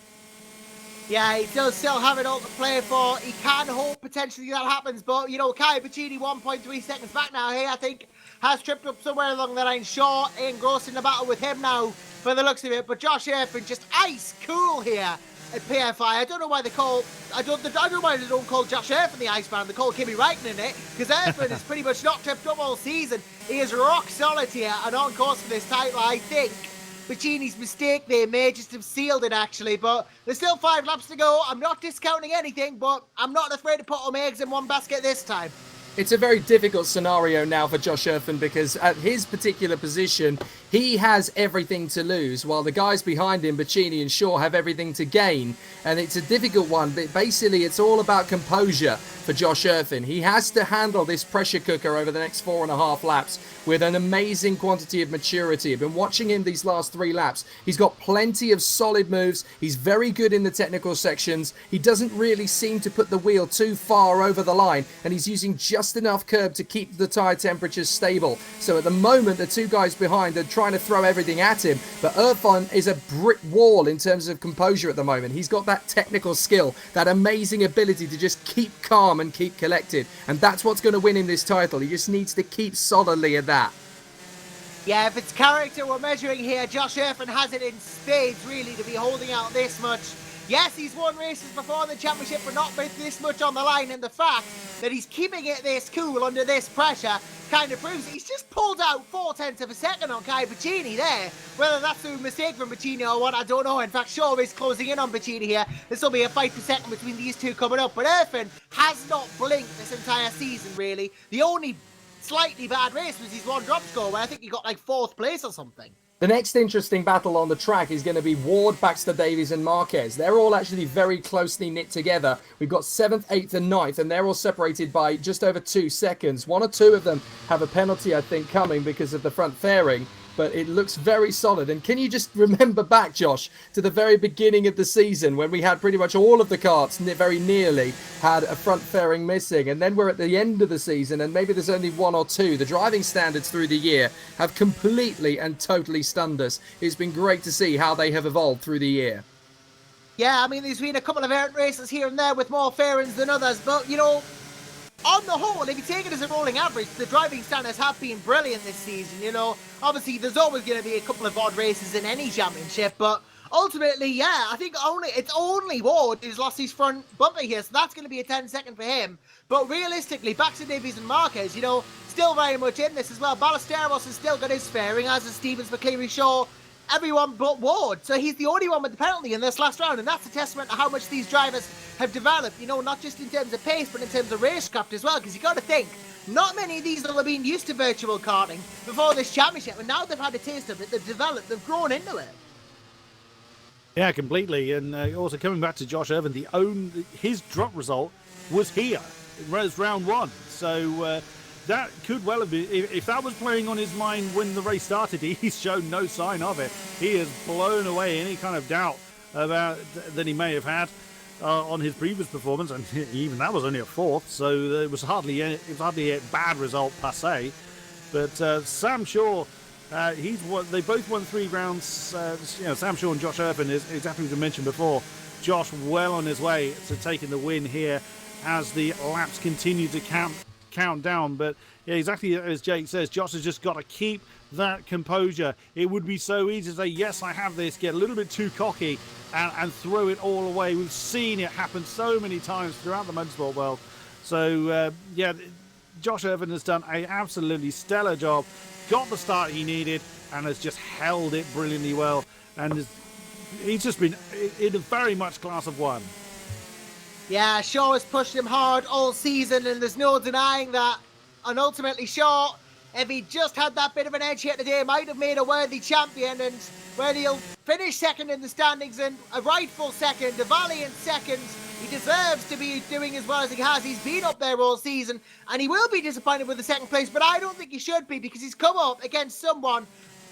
Yeah, he does still have it all to play for. He can hope potentially that happens, but, you know, Kai Buccini 1.3 seconds back now here, I think, has tripped up somewhere along the line. Shaw engrossed in the battle with him now, for the looks of it, but Josh Irfan just ice cool here at PFI. I don't know why they don't call Josh Irfan the Iceman. They call Kimi Räikkönen it, because Irfan is pretty much not tripped up all season. He is rock solid here and on course for this title, I think. Buccini's mistake there may just have sealed it, actually, but there's still 5 laps to go. I'm not discounting anything, but I'm not afraid to put all my eggs in one basket this time. It's a very difficult scenario now for Josh Irfan, because at his particular position, he has everything to lose, while the guys behind him, Buccini and Shaw, have everything to gain. And it's a difficult one, but basically it's all about composure for Josh Irfan. He has to handle this pressure cooker over the next 4.5 laps with an amazing quantity of maturity. I've been watching him these last 3 laps. He's got plenty of solid moves. He's very good in the technical sections. He doesn't really seem to put the wheel too far over the line, and he's using just enough curb to keep the tyre temperatures stable. So at the moment, the 2 guys behind are trying to throw everything at him, but Irfan is a brick wall in terms of composure at the moment. He's got that technical skill, that amazing ability to just keep calm and keep collected, and that's what's going to win him this title. He just needs to keep solidly at that. Yeah, if it's character we're measuring here, Josh Irfan has it in spades, really, to be holding out this much. Yes, he's won races before in the championship, but not with this much on the line, and the fact that he's keeping it this cool under this pressure kind of proves it. He's just pulled out 0.4 of a second on Kai Buccini there. Whether that's through a mistake from Buccini or what, I don't know. In fact, Shaw is closing in on Buccini here. This will be a fight for second between these two coming up, but Irfan has not blinked this entire season, really. The only slightly bad race was his one drop score, where I think he got like 4th place or something. The next interesting battle on the track is going to be Ward, Baxter Davies and Marquez. They're all actually very closely knit together. We've got 7th, 8th and 9th, and they're all separated by just over 2 seconds. 1 or 2 of them have a penalty, I think, coming because of the front fairing, but it looks very solid. And can you just remember back, Josh, to the very beginning of the season when we had pretty much all of the karts very nearly had a front fairing missing, and then we're at the end of the season and maybe there's only 1 or 2. The driving standards through the year have completely and totally stunned us. It's been great to see how they have evolved through the year. Yeah, I mean, there's been a couple of errant races here and there with more fairings than others, but, you know, on the whole, if you take it as a rolling average, the driving standards have been brilliant this season, you know. Obviously, there's always going to be a couple of odd races in any championship, but ultimately, yeah, I think it's only Ward who's lost his front bumper here, so that's going to be a 10-second for him. But realistically, Baxter Davies and Marquez, you know, still very much in this as well. Ballesteros has still got his fairing, as is Stevens, McCleary, Shaw, everyone but Ward. So he's the only one with the penalty in this last round, and that's a testament to how much these drivers have developed, you know, not just in terms of pace, but in terms of racecraft as well, because you got to think, not many of these will have been used to virtual karting before this championship, and now they've had a taste of it, they've developed, they've grown into it. Yeah, completely. And also coming back to Josh Irvin, his drop result was here. It was round one. So that could well have been, if that was playing on his mind when the race started, he's shown no sign of it. He has blown away any kind of doubt about that he may have had on his previous performance, and even that was only a fourth, so it was hardly a bad result per se. But Sam Shaw, they both won 3 rounds. Sam Shaw and Josh Irvin, is exactly as I mentioned before. Josh well on his way to taking the win here as the laps continue to count down. But yeah, exactly as Jake says, Josh has just got to keep that composure. It would be so easy to say, yes, I have this, get a little bit too cocky and throw it all away. We've seen it happen so many times throughout the motorsport world. So Josh Irvin has done an absolutely stellar job, got the start he needed, and has just held it brilliantly well. And he's just been in a very much class of one. Yeah, Shaw has pushed him hard all season, and there's no denying that. And ultimately, Shaw, if he just had that bit of an edge here today, might have made a worthy champion, and where he'll finish second in the standings, and a rightful second, a valiant second. He deserves to be doing as well as he has. He's been up there all season, and he will be disappointed with the second place, but I don't think he should be, because he's come up against someone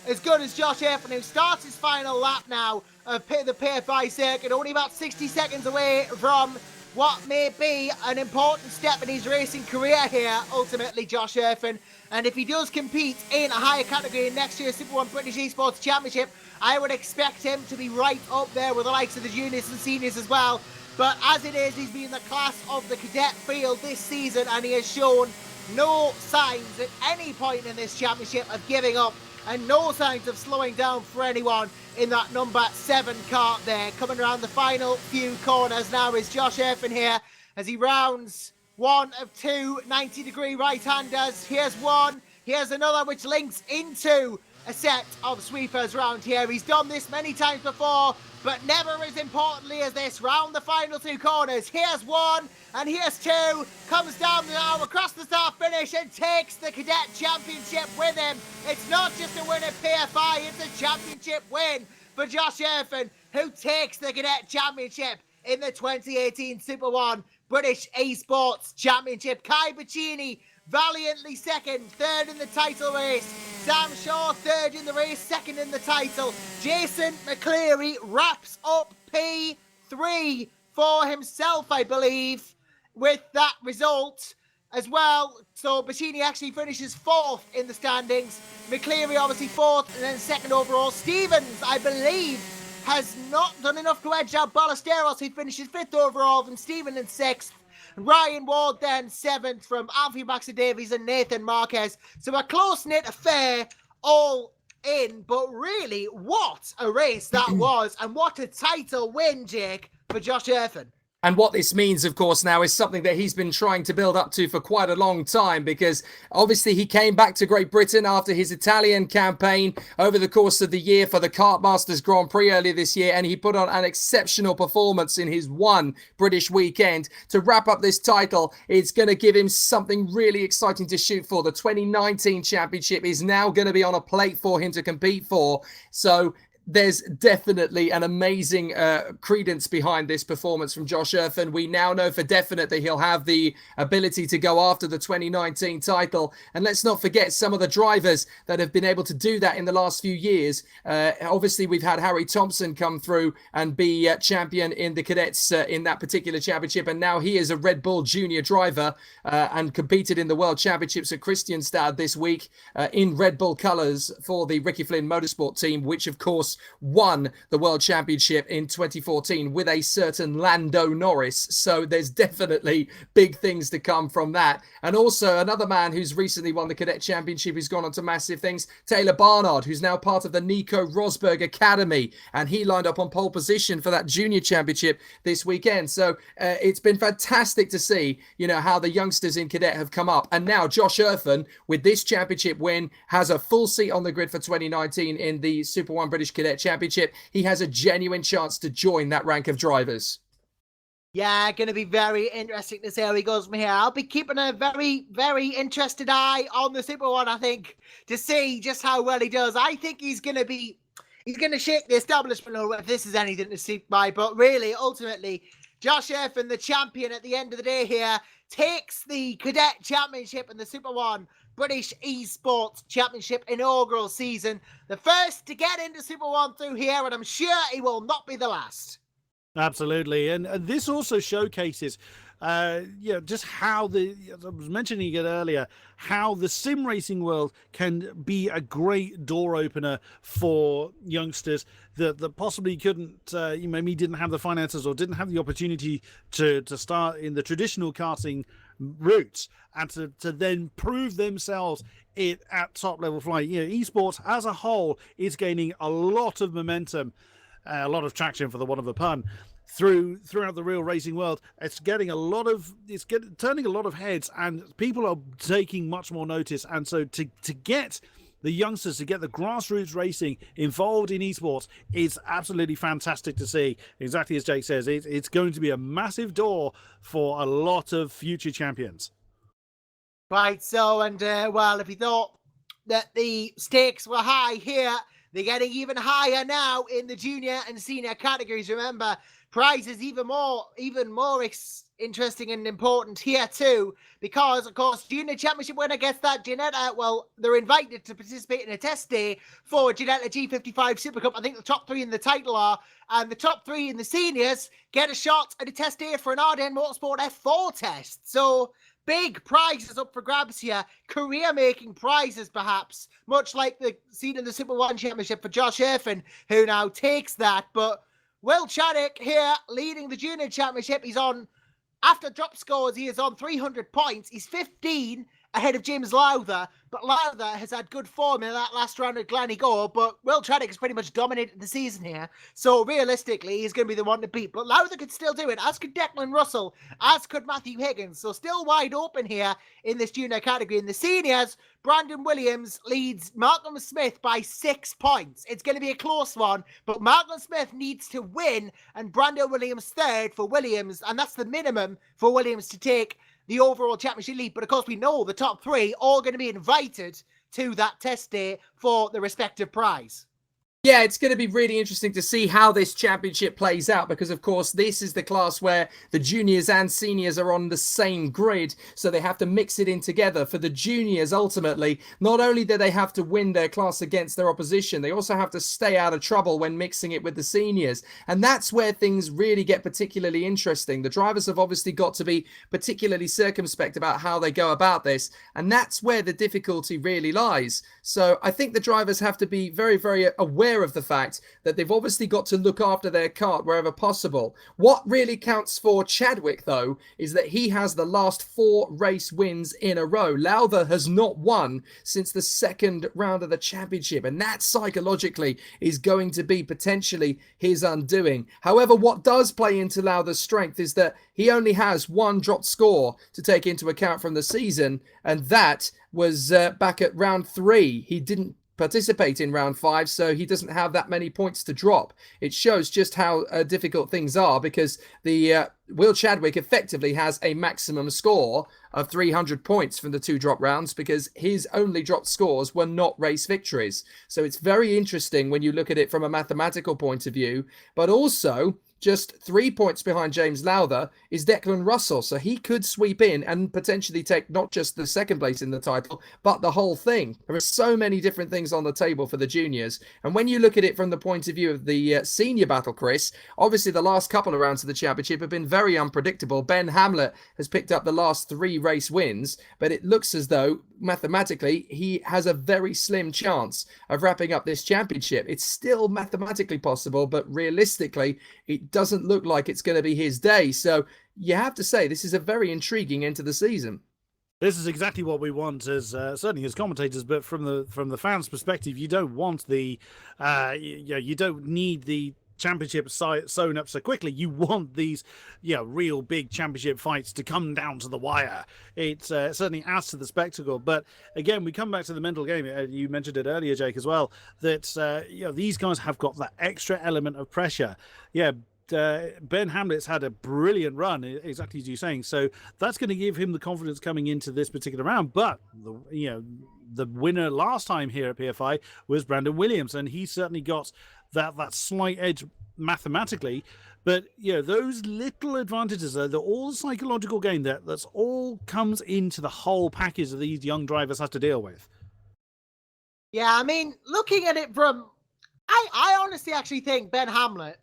as good as Josh Irvin, who starts his final lap now of the PFI circuit, only about 60 seconds away from what may be an important step in his racing career here, ultimately, Josh Irvin. And if he does compete in a higher category in next year's Super 1 British Esports Championship, I would expect him to be right up there with the likes of the juniors and seniors as well. But as it is, he's been the class of the cadet field this season, and he has shown no signs at any point in this championship of giving up, and no signs of slowing down for anyone in that number 7 cart there. Coming around the final few corners now is Josh Irvin here as he rounds one of 2 90-degree right-handers. Here's one, here's another, which links into a set of sweepers round here. He's done this many times before, but never as importantly as this. Round the final 2 corners. Here's one, and here's 2. Comes down now across the start finish and takes the Cadet Championship with him. It's not just a win at PFI, it's a championship win for Josh Irvin, who takes the Cadet Championship in the 2018 Super 1 British Esports Championship. Kai Bacchini valiantly second, third in the title race. Sam Shaw third in the race, second in the title. Jason McCleary wraps up P3 for himself, I believe, with that result as well. So Bacchini actually finishes 4th in the standings. McCleary obviously 4th, and then 2nd overall. Stevens, I believe, has not done enough to edge out Ballesteros, who finishes 5th overall, from Stephen in 6th. Ryan Ward then 7th from Alfie Baxter Davies and Nathan Marquez. So a close-knit affair all in, but really, what a race that was, and what a title win, Jake, for Josh Irvin. And what this means, of course, now is something that he's been trying to build up to for quite a long time, because obviously he came back to Great Britain after his Italian campaign over the course of the year for the Kartmasters Grand Prix earlier this year, and he put on an exceptional performance in his one British weekend. To wrap up this title, it's going to give him something really exciting to shoot for. The 2019 championship is now going to be on a plate for him to compete for. So there's definitely an amazing credence behind this performance from Josh Irvin. We now know for definite that he'll have the ability to go after the 2019 title. And let's not forget some of the drivers that have been able to do that in the last few years. Obviously, we've had Harry Thompson come through and be champion in the cadets in that particular championship. And now he is a Red Bull junior driver and competed in the World Championships at Kristianstad this week in Red Bull colours for the Ricky Flynn Motorsport team, which, of course, won the World Championship in 2014 with a certain Lando Norris. So there's definitely big things to come from that. And also another man who's recently won the Cadet Championship, who's gone on to massive things, Taylor Barnard, who's now part of the Nico Rosberg Academy, and he lined up on pole position for that Junior Championship this weekend. So it's been fantastic to see, you know, how the youngsters in Cadet have come up. And now Josh Irvin, with this championship win, has a full seat on the grid for 2019 in the Super 1 British Cadet Championship. He has a genuine chance to join that rank of drivers. Yeah, going to be very interesting to see how he goes from here. I'll be keeping a very, very interested eye on the Super 1, I think, to see just how well he does. I think he's going to be he's going to shake the establishment over if this is anything to see by. But really, ultimately, Josh Erfin, the champion at the end of the day here, takes the Cadet Championship and the Super 1 British eSports Championship inaugural season. The first to get into Super 1 through here, and I'm sure he will not be the last. Absolutely. And this also showcases just how I was mentioning it earlier, how the sim racing world can be a great door opener for youngsters that possibly couldn't, maybe didn't have the finances or didn't have the opportunity to start in the traditional karting routes, and to then prove themselves at top level flying. Esports as a whole is gaining a lot of momentum, a lot of traction, for the want of a pun, throughout the real racing world. It's turning a lot of heads, and people are taking much more notice. And so to get the youngsters, to get the grassroots racing involved in esports is absolutely fantastic to see. Exactly as Jake says, it's going to be a massive door for a lot of future champions. Right, so, and well, if you thought that the stakes were high here, they're getting even higher now in the junior and senior categories. Remember, prizes even more interesting and important here too, because of course junior championship winner gets that Ginetta. Well, they're invited to participate in a test day for Ginetta G55 Super Cup. I think the top 3 in the title are, and the top 3 in the seniors get a shot at a test day for an Ardennes Motorsport F4 test. So big prizes up for grabs here, career-making prizes perhaps, much like the seen in the Super 1 Championship for Josh Erfin, who now takes that. But Will Chadwick here leading the Junior Championship. He's on, after drop scores, he is on 300 points. He's 15 ahead of James Lowther, but Lowther has had good form in that last round at Gleneagore, but Will Chadwick has pretty much dominated the season here, so realistically, he's going to be the one to beat. But Lowther could still do it, as could Declan Russell, as could Matthew Higgins, so still wide open here in this junior category. In the seniors, Brandon Williams leads Malcolm Smith by 6 points. It's going to be a close one, but Malcolm Smith needs to win, and Brandon Williams third for Williams, and that's the minimum for Williams to take the overall championship lead. But of course, we know the top 3 all going to be invited to that test day for the respective prize. Yeah, it's going to be really interesting to see how this championship plays out, because of course this is the class where the juniors and seniors are on the same grid, so they have to mix it in together. For the juniors, ultimately, not only do they have to win their class against their opposition, they also have to stay out of trouble when mixing it with the seniors, and that's where things really get particularly interesting. The drivers have obviously got to be particularly circumspect about how they go about this, and that's where the difficulty really lies. So I think the drivers have to be very, very aware of the fact that they've obviously got to look after their kart wherever possible. What really counts for Chadwick, though, is that he has the last 4 race wins in a row. Lowther has not won since the second round of the championship, and that psychologically is going to be potentially his undoing. However, what does play into Lowther's strength is that he only has 1 dropped score to take into account from the season, and that was back at round 3. He didn't participate in round 5, so he doesn't have that many points to drop. It shows just how difficult things are, because the Will Chadwick effectively has a maximum score of 300 points from the 2 drop rounds, because his only dropped scores were not race victories. So it's very interesting when you look at it from a mathematical point of view, but also just 3 points behind James Lowther is Declan Russell. So he could sweep in and potentially take not just the second place in the title, but the whole thing. There are so many different things on the table for the juniors. And when you look at it from the point of view of the senior battle, Chris, obviously the last couple of rounds of the championship have been very unpredictable. Ben Hamlet has picked up the last 3 race wins, but it looks as though mathematically he has a very slim chance of wrapping up this championship. It's still mathematically possible, but realistically, it doesn't look like it's going to be his day. So you have to say this is a very intriguing end to the season. This is exactly what we want, as certainly as commentators, but from the fans' perspective, you don't want the you don't need the championship sewn up so quickly. You want these real big championship fights to come down to the wire. It certainly adds to the spectacle. But again, we come back to the mental game. You mentioned it earlier, Jake, as well, that these guys have got that extra element of pressure. Ben Hamlet's had a brilliant run, exactly as you're saying. So that's going to give him the confidence coming into this particular round. But the winner last time here at PFI was Brandon Williams, and he certainly got that slight edge mathematically. But those little advantages, they're all psychological game. That's all comes into the whole package that these young drivers have to deal with. Yeah, I mean, looking at it from, I honestly actually think Ben Hamlet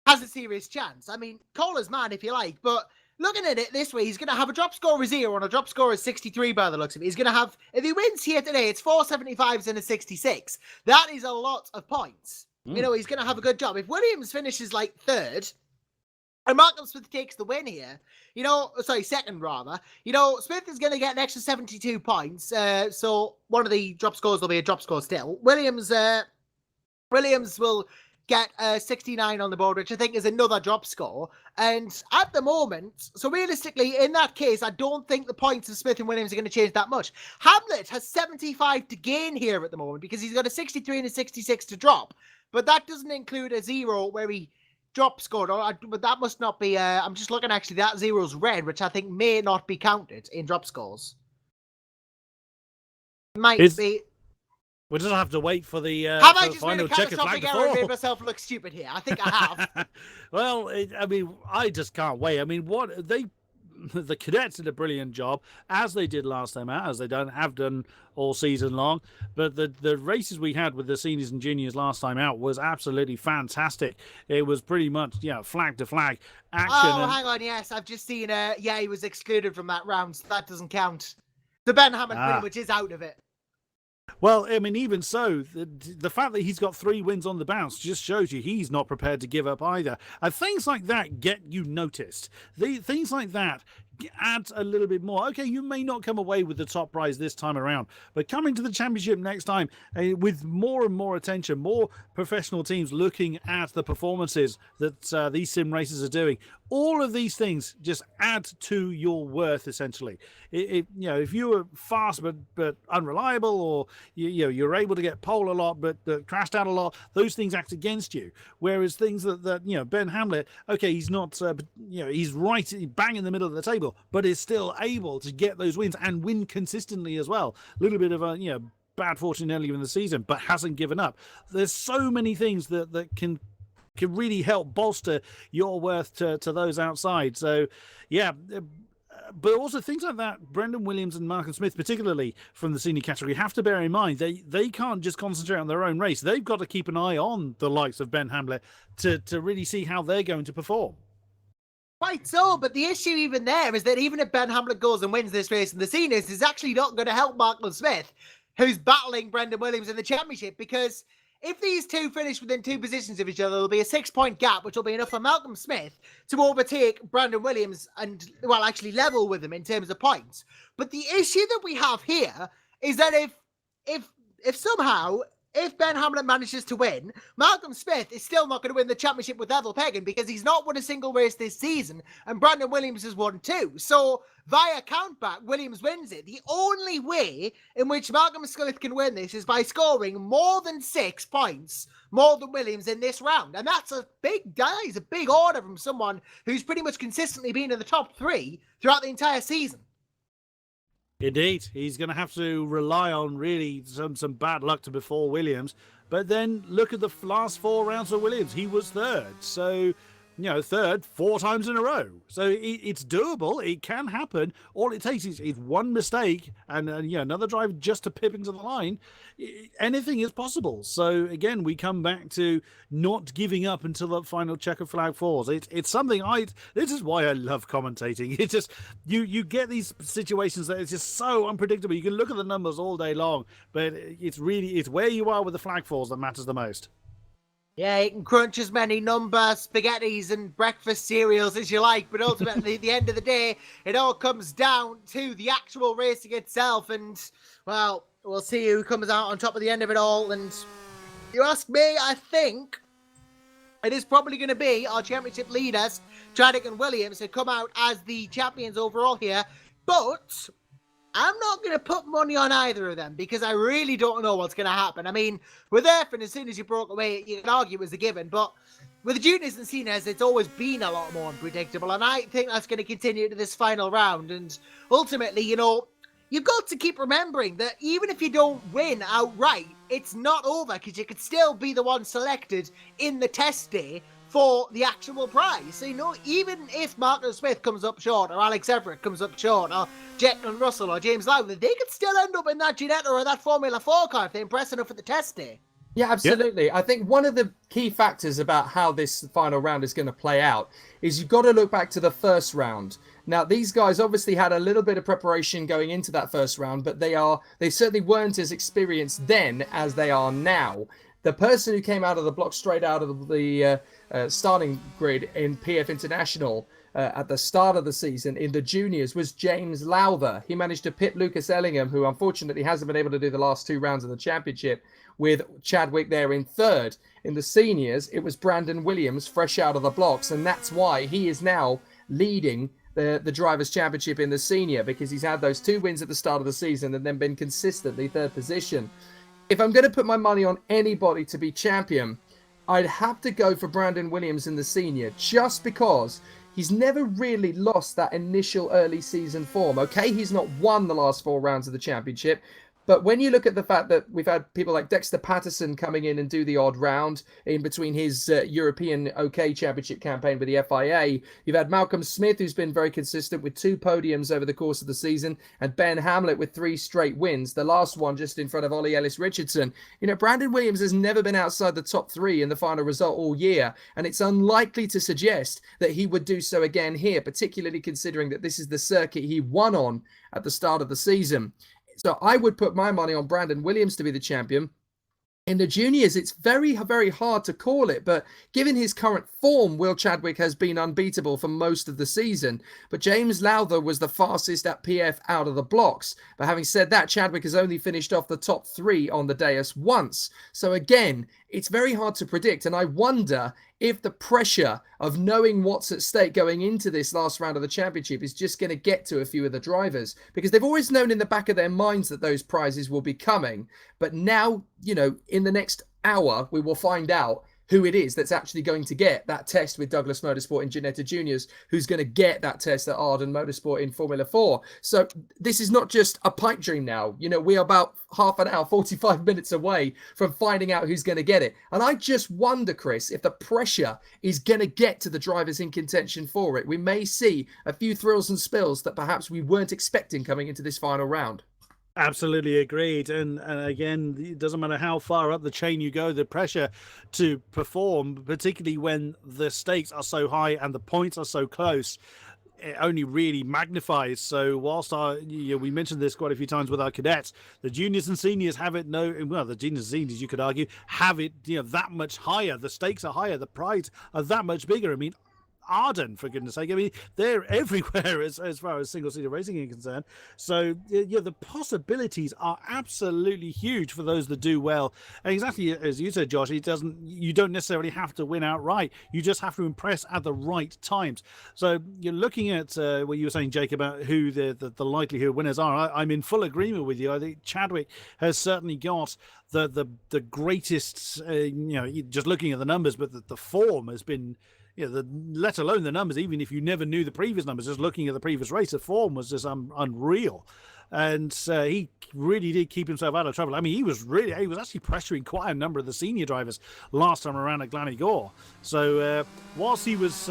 has a serious chance. I mean, call us mad if you like, but looking at it this way, he's going to have a drop score of 0 and a drop score of 63 by the looks of it. He's going to have, if he wins here today, it's 4 75s and a 66. That is a lot of points. He's going to have a good job. If Williams finishes like third, and Malcolm Smith takes the win here, second rather, Smith is going to get an extra 72 points. So one of the drop scores will be a drop score still. Williams will get 69 on the board, which I think is another drop score. And at the moment, so realistically, in that case, I don't think the points of Smith and Williams are going to change that much. Hamlet has 75 to gain here at the moment because he's got a 63 and a 66 to drop. But that doesn't include a 0 where he drop scored. But that must not be, I'm just looking actually, that 0's red, which I think may not be counted in drop scores. Might be. We'll just have to wait for the have I just final made a check of flag catastrophic error and made before. myself look stupid here? I think I have. Well, I just can't wait. I mean, the Cadets did a brilliant job, as they did last time out, as they have done all season long. But the races we had with the seniors and juniors last time out was absolutely fantastic. It was pretty much, flag to flag action. Oh, hang on. Yes, I've just seen, he was excluded from that round, so that doesn't count. The Ben Hammond pretty much is out of it. Well, I mean, even so, the fact that he's got 3 wins on the bounce just shows you he's not prepared to give up either. And things like that get you noticed. Things like that add a little bit more. Okay, you may not come away with the top prize this time around, but coming to the championship next time with more and more attention, more professional teams looking at the performances that these sim races are doing, all of these things just add to your worth, essentially. If you were fast but unreliable, or you're able to get pole a lot but crashed out a lot, those things act against you. Whereas things that Ben Hamlet, okay, he's not, he's right bang in the middle of the table, but is still able to get those wins and win consistently as well. A little bit of a bad fortune earlier in the season, but hasn't given up. There's so many things that can really help bolster your worth to those outside. So, but also things like that, Brendan Williams and Malcolm Smith, particularly from the senior category, have to bear in mind they can't just concentrate on their own race. They've got to keep an eye on the likes of Ben Hamlet to really see how they're going to perform. Quite so, but the issue even there is that even if Ben Hamlet goes and wins this race in the seniors, it's actually not going to help Malcolm Smith, who's battling Brendan Williams in the championship, because if these two finish within 2 positions of each other, there'll be a 6-point gap, which will be enough for Malcolm Smith to overtake Brandon Williams and, actually level with him in terms of points. But the issue that we have here is that if somehow, if Ben Hamlin manages to win, Malcolm Smith is still not going to win the championship with Ethel Pegan because he's not won a single race this season, and Brandon Williams has won 2. So, via countback, Williams wins it. The only way in which Malcolm Smith can win this is by scoring more than 6 points, more than Williams in this round. And that's a big order from someone who's pretty much consistently been in the top 3 throughout the entire season. Indeed, he's going to have to rely on really some bad luck to befall Williams. But then look at the last 4 rounds for Williams. He was third. So, third 4 times in a row. So it's doable. It can happen. All it takes is one mistake and another drive just to pip into the line. Anything is possible. So again, we come back to not giving up until the final checker flag falls. It's something this is why I love commentating. It's just you get these situations that it's just so unpredictable. You can look at the numbers all day long, but it's where you are with the flag falls that matters the most. Yeah, you can crunch as many spaghettis and breakfast cereals as you like, but ultimately, at the end of the day, it all comes down to the actual racing itself, and, well, we'll see who comes out on top at the end of it all, and you ask me, I think it is probably going to be our championship leaders, Chadwick and Williams, who come out as the champions overall here, but I'm not going to put money on either of them because I really don't know what's going to happen. I mean, with Earth, and as soon as you broke away, you can argue it was a given, but with the juniors and seniors, it's always been a lot more unpredictable, and I think that's going to continue to this final round. And ultimately, you've got to keep remembering that even if you don't win outright, it's not over, because you could still be the one selected in the test day for the actual prize. So, even if Marcus Smith comes up short, or Alex Everett comes up short, or Jetton Russell, or James Lowther, they could still end up in that Ginetta or that Formula 4 car if they impress enough at the test day. Yeah, absolutely. I think one of the key factors about how this final round is going to play out is you've got to look back to the first round. Now, these guys obviously had a little bit of preparation going into that first round, but they certainly weren't as experienced then as they are now. The person who came out of the block straight out of the starting grid in PF International at the start of the season in the juniors was James Lowther. He managed to pit Lucas Ellingham, who unfortunately hasn't been able to do the last 2 rounds of the championship, with Chadwick there in third. In the seniors, it was Brandon Williams fresh out of the blocks, and that's why he is now leading the Drivers' Championship in the senior, because he's had those 2 wins at the start of the season and then been consistently third position. If I'm going to put my money on anybody to be champion, I'd have to go for Brandon Williams in the senior, just because he's never really lost that initial early season form. Okay, he's not won the last 4 rounds of the championship, but when you look at the fact that we've had people like Dexter Patterson coming in and do the odd round in between his European OK Championship campaign with the FIA, you've had Malcolm Smith, who's been very consistent with 2 podiums over the course of the season, and Ben Hamlet with 3 straight wins, the last one just in front of Ollie Ellis-Richardson. Brandon Williams has never been outside the top 3 in the final result all year, and it's unlikely to suggest that he would do so again here, particularly considering that this is the circuit he won on at the start of the season. So I would put my money on Brandon Williams to be the champion. In the juniors, it's very, very hard to call it, but given his current form, Will Chadwick has been unbeatable for most of the season. But James Lowther was the fastest at PF out of the blocks. But having said that, Chadwick has only finished off the top 3 on the dais once. So again, it's very hard to predict, and I wonder if the pressure of knowing what's at stake going into this last round of the championship is just going to get to a few of the drivers, because they've always known in the back of their minds that those prizes will be coming. But now, in the next hour, we will find out who it is that's actually going to get that test with Douglas Motorsport in Ginetta Juniors, who's going to get that test at Arden Motorsport in Formula 4. So this is not just a pipe dream now. We are about half an hour, 45 minutes away from finding out who's going to get it. And I just wonder, Chris, if the pressure is going to get to the drivers in contention for it. We may see a few thrills and spills that perhaps we weren't expecting coming into this final round. Absolutely agreed. And again, it doesn't matter how far up the chain you go, the pressure to perform, particularly when the stakes are so high and the points are so close, it only really magnifies. So whilst we mentioned this quite a few times with our cadets, the juniors and seniors have it the juniors and seniors, you could argue, have it that much higher. The stakes are higher, the prize are that much bigger. Arden, for goodness sake, they're everywhere as far as single-seater racing is concerned. So the possibilities are absolutely huge for those that do well. And exactly as you said, Josh, you don't necessarily have to win outright. You just have to impress at the right times. So you're looking at what you were saying, Jake, about who the likelihood winners are. I'm in full agreement with you. I think Chadwick has certainly got the greatest, just looking at the numbers, but the form has been, let alone the numbers, even if you never knew the previous numbers, just looking at the previous race, the form was just unreal. And he really did keep himself out of trouble. He was actually pressuring quite a number of the senior drivers last time around at Glannygore. So whilst he was,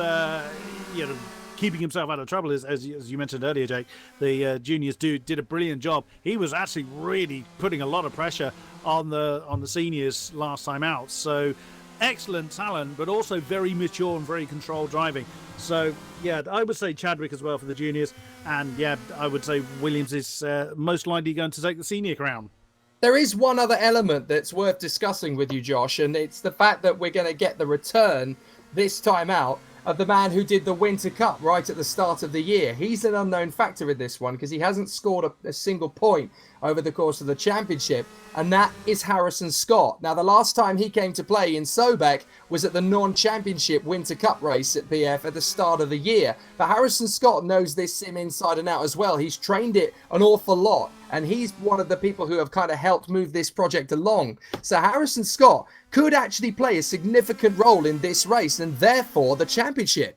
keeping himself out of trouble, as you mentioned earlier, Jake, the juniors did a brilliant job. He was actually really putting a lot of pressure on the seniors last time out. So excellent talent, but also very mature and very controlled driving. So I would say Chadwick as well for the juniors, and I would say Williams is most likely going to take the senior crown. There is one other element that's worth discussing with you, Josh, and it's the fact that we're going to get the return this time out of the man who did the Winter Cup right at the start of the year. He's an unknown factor in this one because he hasn't scored a single point over the course of the championship, and that is Harrison Scott. Now, the last time he came to play in SoBEC was at the non-championship Winter Cup race at PF at the start of the year. But Harrison Scott knows this sim inside and out as well. He's trained it an awful lot, and he's one of the people who have kind of helped move this project along. So Harrison Scott could actually play a significant role in this race and therefore the championship.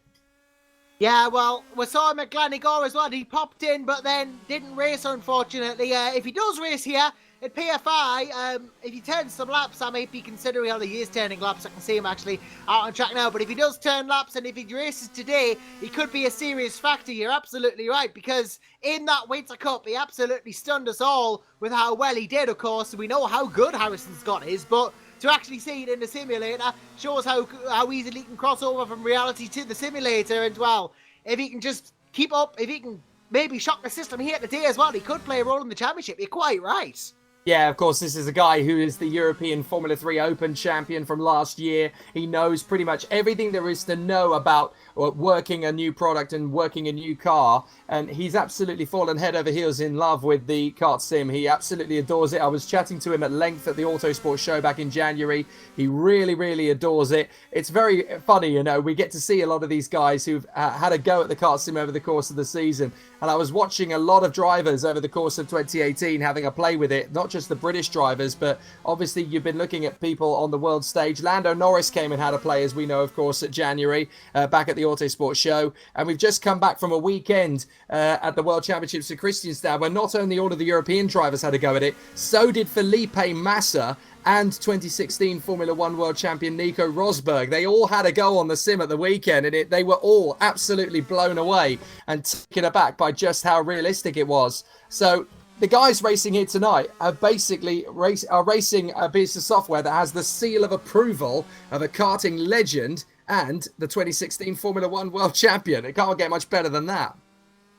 Yeah, well, we saw him at Glenigor as well. He popped in, but then didn't race, unfortunately. If he does race here at PFI, if he turns some laps, I may be considering, although he is turning laps, I can see him actually out on track now. But if he does turn laps and if he races today, he could be a serious factor. You're absolutely right, because in that Winter Cup, he absolutely stunned us all with how well he did, of course. We know how good Harrison Scott is, but to actually see it in the simulator shows how easily he can cross over from reality to the simulator. And, well, if he can just keep up, if he can maybe shock the system here today as well, he could play a role in the championship. You're quite right. Yeah, of course, this is a guy who is the European Formula 3 Open champion from last year. He knows pretty much everything there is to know about working a new product and working a new car. And he's absolutely fallen head over heels in love with the KartSim. He absolutely adores it. I was chatting to him at length at the Autosport show back in January. He really, really adores it. It's very funny, you know, we get to see a lot of these guys who've had a go at the KartSim over the course of the season. And I was watching a lot of drivers over the course of 2018 having a play with it, not just the British drivers, but obviously you've been looking at people on the world stage. Lando Norris came and had a play, as we know, of course, at January, back at the Autosport show. And we've just come back from a weekend at the World Championships at Kristianstad, where not only all of the European drivers had a go at it, so did Felipe Massa and 2016 Formula 1 World Champion Nico Rosberg. They all had a go on the sim at the weekend, and they were all absolutely blown away and taken aback by just how realistic it was. So the guys racing here tonight are basically racing a piece of software that has the seal of approval of a karting legend and the 2016 Formula 1 World Champion. It can't get much better than that.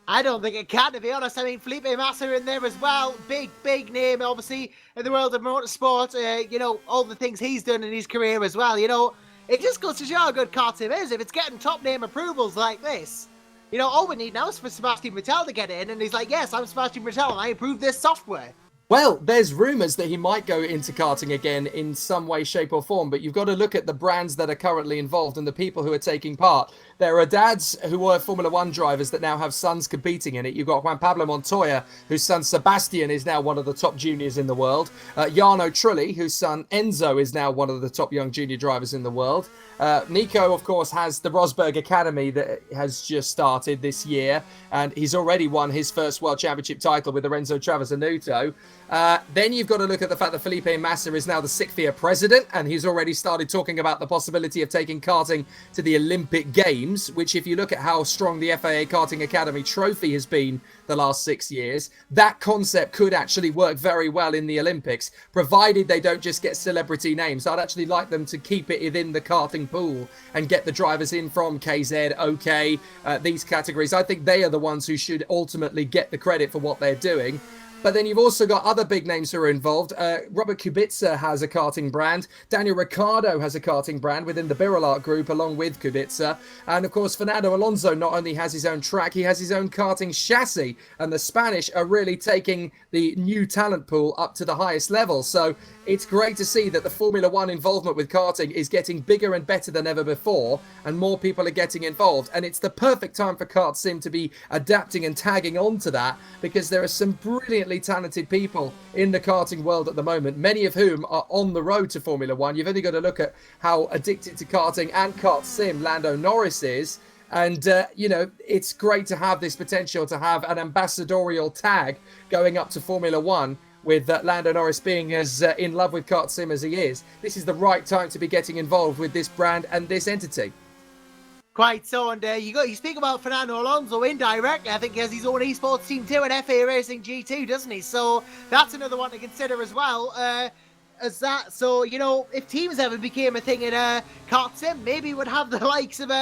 I don't think it can, to be honest. I mean, Felipe Massa in there as well. Big name, obviously, in the world of motorsport. You know, all the things he's done in his career as well. You know, it just goes to show how good KartSim is. If it's getting top name approvals like this, you know, all we need now is for Sebastian Vettel to get in. And he's like, yes, I'm Sebastian Vettel and I approve this software. Well, there's rumours that he might go into karting again in some way, shape or form, but you've got to look at the brands that are currently involved and the people who are taking part. There are dads who were Formula 1 drivers that now have sons competing in it. You've got Juan Pablo Montoya, whose son Sebastian is now one of the top juniors in the world. Jarno Trulli, whose son Enzo is now one of the top young junior drivers in the world. Nico, of course, has the Rosberg Academy that has just started this year, and he's already won his first World Championship title with the Renzo Travasanuto. Then you've got to look at the fact that Felipe Massa is now the SICFIA president, and he's already started talking about the possibility of taking karting to the Olympic Games, which, if you look at how strong the FIA Karting Academy trophy has been the last 6 years, that concept could actually work very well in the Olympics, provided they don't just get celebrity names. I'd actually like them to keep it within the karting pool and get the drivers in from KZ, OK, these categories. I think they are the ones who should ultimately get the credit for what they're doing. But then you've also got other big names who are involved. Robert Kubica has a karting brand. Daniel Ricciardo has a karting brand within the Birolart group along with Kubica. And of course, Fernando Alonso not only has his own track, he has his own karting chassis. And the Spanish are really taking the new talent pool up to the highest level. So it's great to see that the Formula 1 involvement with karting is getting bigger and better than ever before. And more people are getting involved. And it's the perfect time for KartSim to be adapting and tagging on to that, because there are some brilliantly talented people in the karting world at the moment, many of whom are on the road to Formula 1. You've only got to look at how addicted to karting and KartSim Lando Norris is. And, you know, it's great to have this potential to have an ambassadorial tag going up to Formula 1 with Lando Norris being as in love with KartSim as he is. This is the right time to be getting involved with this brand and this entity. Quite so, and you speak about Fernando Alonso indirectly. I think he has his own eSports team too, and FA Racing G2, doesn't he? So that's another one to consider as well. As that, so you know, if teams ever became a thing in KartSim, maybe would have the likes of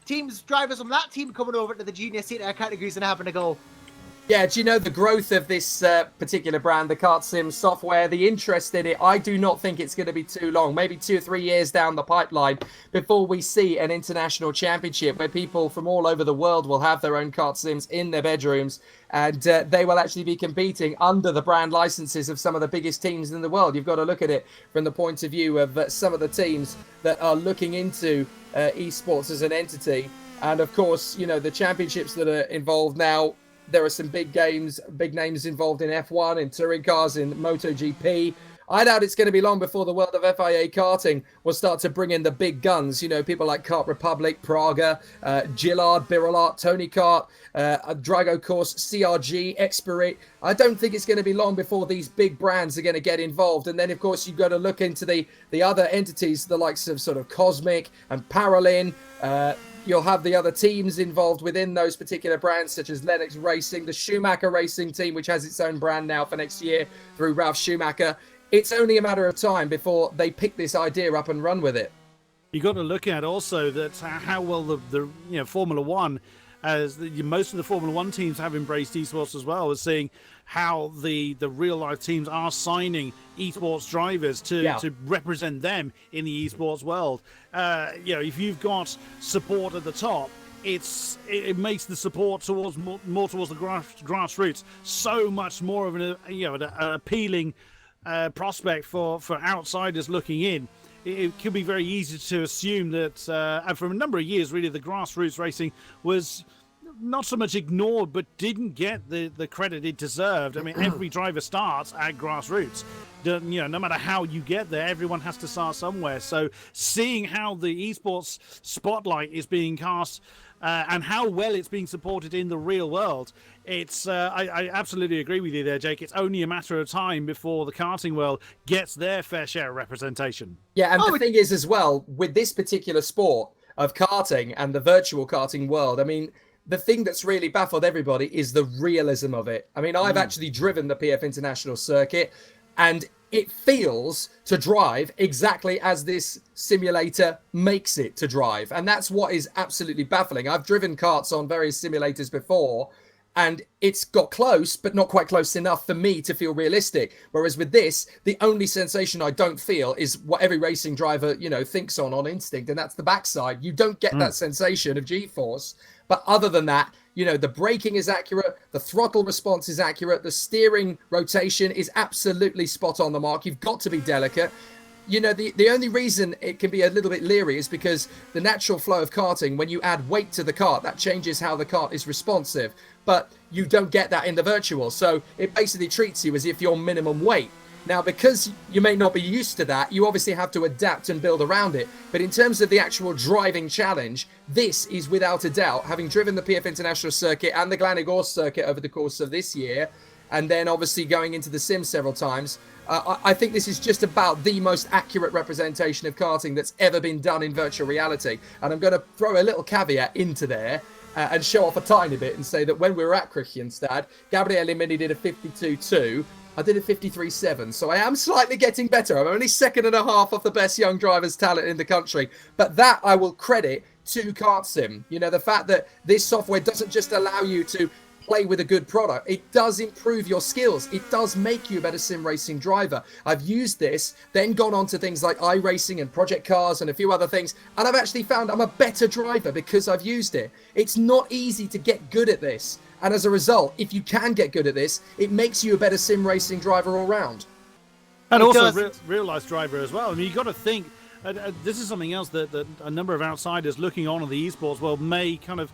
teams drivers from that team coming over to the junior senior categories and having a go. Yeah, do you know the growth of this particular brand, the KartSim software, the interest in it? I do not think it's going to be too long, maybe 2 or 3 years down the pipeline before we see an international championship where people from all over the world will have their own KartSims in their bedrooms, and they will actually be competing under the brand licenses of some of the biggest teams in the world. You've got to look at it from the point of view of some of the teams that are looking into esports as an entity. And of course, you know, the championships that are involved now, there are some big names involved in F1, in touring cars, in MotoGP. I doubt it's going to be long before the world of FIA karting will start to bring in the big guns. You know, people like Kart Republic, Praga, Gillard, Birolart, Tony Kart, Drago Course, CRG, Expirit. I don't think it's going to be long before these big brands are going to get involved. And then, of course, you've got to look into the other entities, the likes of sort of Cosmic and Paralin. You'll have the other teams involved within those particular brands, such as Lennox Racing, the Schumacher Racing team, which has its own brand now for next year through Ralf Schumacher. It's only a matter of time before they pick this idea up and run with it. You got to look at also that how well the Formula One, as most of the Formula One teams have embraced esports as well, as seeing how the real life teams are signing esports drivers to represent them in the esports world. If you've got support at the top, it makes the support towards more towards the grassroots so much more of an appealing prospect for outsiders looking in. It could be very easy to assume that, and for a number of years, really, the grassroots racing was not so much ignored, but didn't get the credit it deserved. I mean, every driver starts at grassroots. No matter how you get there, everyone has to start somewhere. So seeing how the esports spotlight is being cast and how well it's being supported in the real world, I absolutely agree with you there, Jake. It's only a matter of time before the karting world gets their fair share of representation. Yeah, and the thing is as well, with this particular sport of karting and the virtual karting world, I mean, the thing that's really baffled everybody is the realism of it. I mean, I've actually driven the PF International circuit, and it feels to drive exactly as this simulator makes it to drive. And that's what is absolutely baffling. I've driven karts on various simulators before, and it's got close, but not quite close enough for me to feel realistic. Whereas with this, the only sensation I don't feel is what every racing driver, thinks on instinct, and that's the backside. You don't get that sensation of G-force. But other than that, the braking is accurate, the throttle response is accurate, the steering rotation is absolutely spot on the mark. You've got to be delicate. The only reason it can be a little bit leery is because the natural flow of karting, when you add weight to the kart, that changes how the kart is responsive. But you don't get that in the virtual. So it basically treats you as if you're minimum weight. Now, because you may not be used to that, you obviously have to adapt and build around it. But in terms of the actual driving challenge, this is without a doubt, having driven the PF International circuit and the Glanigor circuit over the course of this year, and then obviously going into the sim several times, I think this is just about the most accurate representation of karting that's ever been done in virtual reality. And I'm going to throw a little caveat into there and show off a tiny bit and say that when we were at Kristianstad, Gabriele Mini did a 52.2. I did a 53.7, so I am slightly getting better. I'm only second and a half of the best young drivers' talent in the country. But that I will credit to KartSim. The fact that this software doesn't just allow you to play with a good product, it does improve your skills. It does make you a better sim racing driver. I've used this, then gone on to things like iRacing and Project Cars and a few other things, and I've actually found I'm a better driver because I've used it. It's not easy to get good at this. And as a result, if you can get good at this, it makes you a better sim racing driver all round. And also real-life driver as well. I mean, you've got to think, this is something else that a number of outsiders looking on the esports world may kind of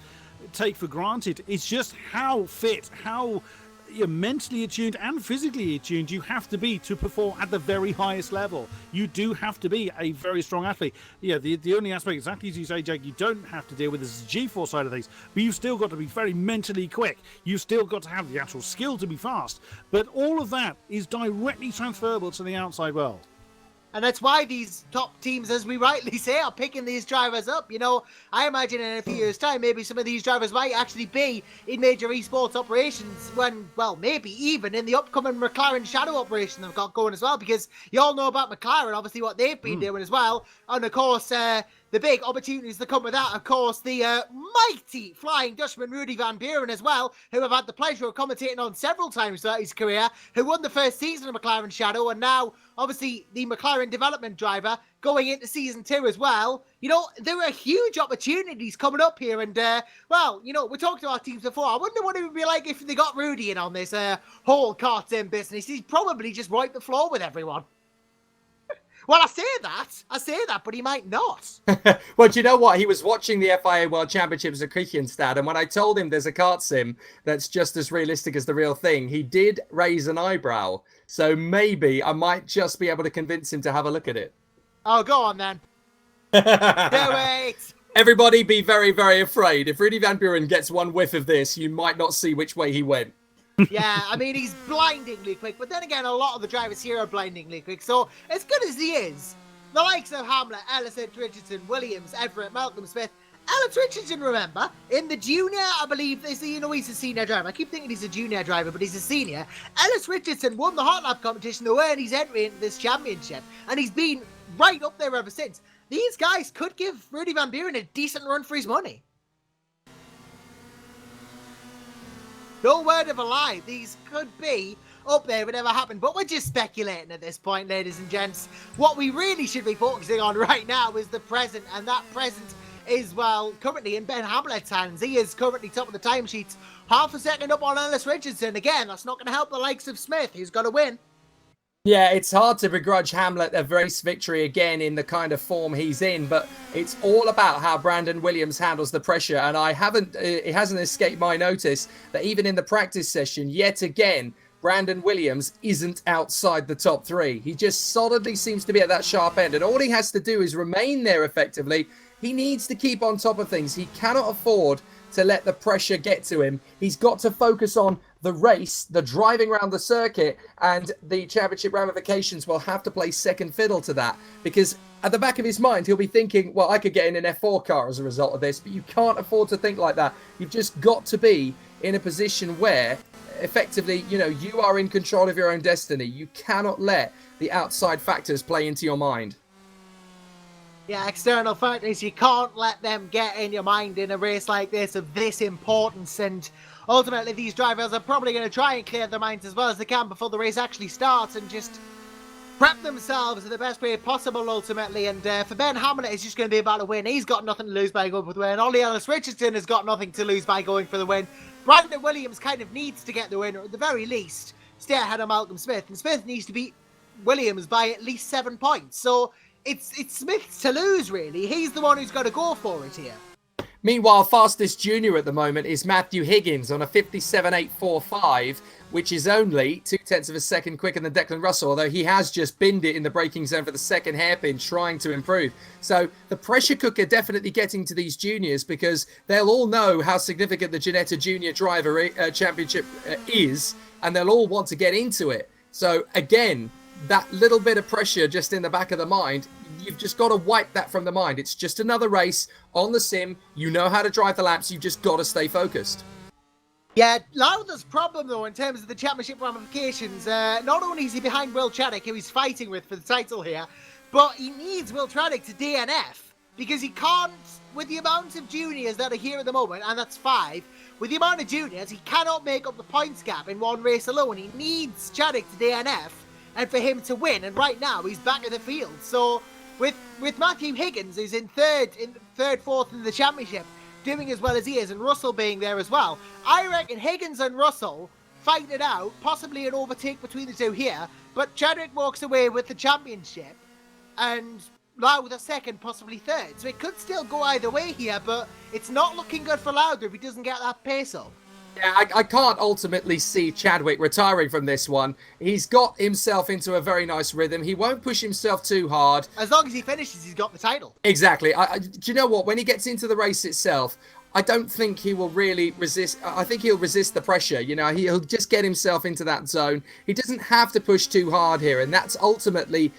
take for granted. It's just how fit, how mentally attuned and physically attuned you have to be to perform at the very highest level. You do have to be a very strong athlete. The only aspect, exactly as you say, Jake, you don't have to deal with is the G-force side of things, but you've still got to be very mentally quick. You've still got to have the actual skill to be fast. But all of that is directly transferable to the outside world. And that's why these top teams, as we rightly say, are picking these drivers up. I imagine in a few years' time, maybe some of these drivers might actually be in major esports operations when, well, maybe even in the upcoming McLaren Shadow operation they've got going as well, because you all know about McLaren, obviously what they've been doing as well. And of course, the big opportunities that come with that, of course, the mighty Flying Dutchman Rudy van Buren as well, who I've had the pleasure of commentating on several times throughout his career, who won the first season of McLaren Shadow, and now, obviously, the McLaren development driver going into season 2 as well. You know, there are huge opportunities coming up here, and, well, you know, we talked to our teams before. I wonder what it would be like if they got Rudy in on this whole KartSim business. He'd probably just wipe the floor with everyone. Well, I say that, but he might not. Well, do you know what? He was watching the FIA World Championships at Kristianstad, and when I told him there's a kart sim that's just as realistic as the real thing, he did raise an eyebrow. So maybe I might just be able to convince him to have a look at it. Oh, go on then. Do it. Everybody be very, very afraid. If Rudy van Buren gets one whiff of this, you might not see which way he went. Yeah, I mean, he's blindingly quick, but then again, a lot of the drivers here are blindingly quick, so as good as he is, the likes of Hamlet, Ellison, Richardson, Williams, Everett, Malcolm Smith, Ellis Richardson, remember, in the junior, I believe, he's a senior driver. I keep thinking he's a junior driver, but he's a senior. Ellis Richardson won the Hot Lap competition, though, and he's entering this championship, and he's been right up there ever since. These guys could give Rudy van Buren a decent run for his money. No word of a lie, these could be up there if it ever happened, but we're just speculating at this point, ladies and gents. What we really should be focusing on right now is the present, and that present is, well, currently in Ben Hamlet's hands. He is currently top of the timesheets, half a second up on Ellis Richardson. Again, that's not going to help the likes of Smith, who's got to win. Yeah, it's hard to begrudge Hamlet a race victory again in the kind of form he's in, but it's all about how Brandon Williams handles the pressure, and it hasn't escaped my notice that even in the practice session, yet again, Brandon Williams isn't outside the top 3. He just solidly seems to be at that sharp end, and all he has to do is remain there effectively. He needs to keep on top of things. He cannot afford to let the pressure get to him. He's got to focus on the race, the driving around the circuit, and the championship ramifications will have to play second fiddle to that, because at the back of his mind he'll be thinking, well, I could get in an F4 car as a result of this, but you can't afford to think like that. You've just got to be in a position where effectively, you know, you are in control of your own destiny. You cannot let the outside factors play into your mind. Yeah, external factors, you can't let them get in your mind in a race like this of this importance, and ultimately these drivers are probably going to try and clear their minds as well as they can before the race actually starts and just prep themselves in the best way possible ultimately. And for Ben Hamlet, it's just going to be about a win. He's got nothing to lose by going for the win. Ollie Ellis Richardson has got nothing to lose by going for the win. Brandon Williams kind of needs to get the win, or at the very least stay ahead of Malcolm Smith, and Smith needs to beat Williams by at least 7 points. So it's Smith's to lose, really. He's the one who's got to go for it here. Meanwhile, fastest junior at the moment is Matthew Higgins on a 57.845, which is only 0.2 of a second quicker than Declan Russell, although he has just binned it in the braking zone for the second hairpin, trying to improve. So the pressure cooker definitely getting to these juniors, because they'll all know how significant the Ginetta Junior Driver Championship is, and they'll all want to get into it. So again, that little bit of pressure just in the back of the mind, you've just got to wipe that from the mind. It's just another race on the sim. You know how to drive the laps. You've just got to stay focused. Yeah, Lauda's problem, though, in terms of the championship ramifications, not only is he behind Will Chadwick, who he's fighting with for the title here, but he needs Will Chadwick to DNF, because he can't, with the amount of juniors that are here at the moment, and that's 5, with the amount of juniors, he cannot make up the points gap in one race alone. He needs Chadwick to DNF, and for him to win, and right now he's back in the field. So with Matthew Higgins, who's in third, fourth in the championship, doing as well as he is, and Russell being there as well, I reckon Higgins and Russell fight it out, possibly an overtake between the two here, but Chadwick walks away with the championship, and Lauda second, possibly third. So it could still go either way here, but it's not looking good for Lauda if he doesn't get that pace up. Yeah, I can't ultimately see Chadwick retiring from this one. He's got himself into a very nice rhythm. He won't push himself too hard. As long as he finishes, he's got the title. Exactly. Do you know what? When he gets into the race itself, I don't think he will really resist. I think he'll resist the pressure. You know, he'll just get himself into that zone. He doesn't have to push too hard here, and that's ultimately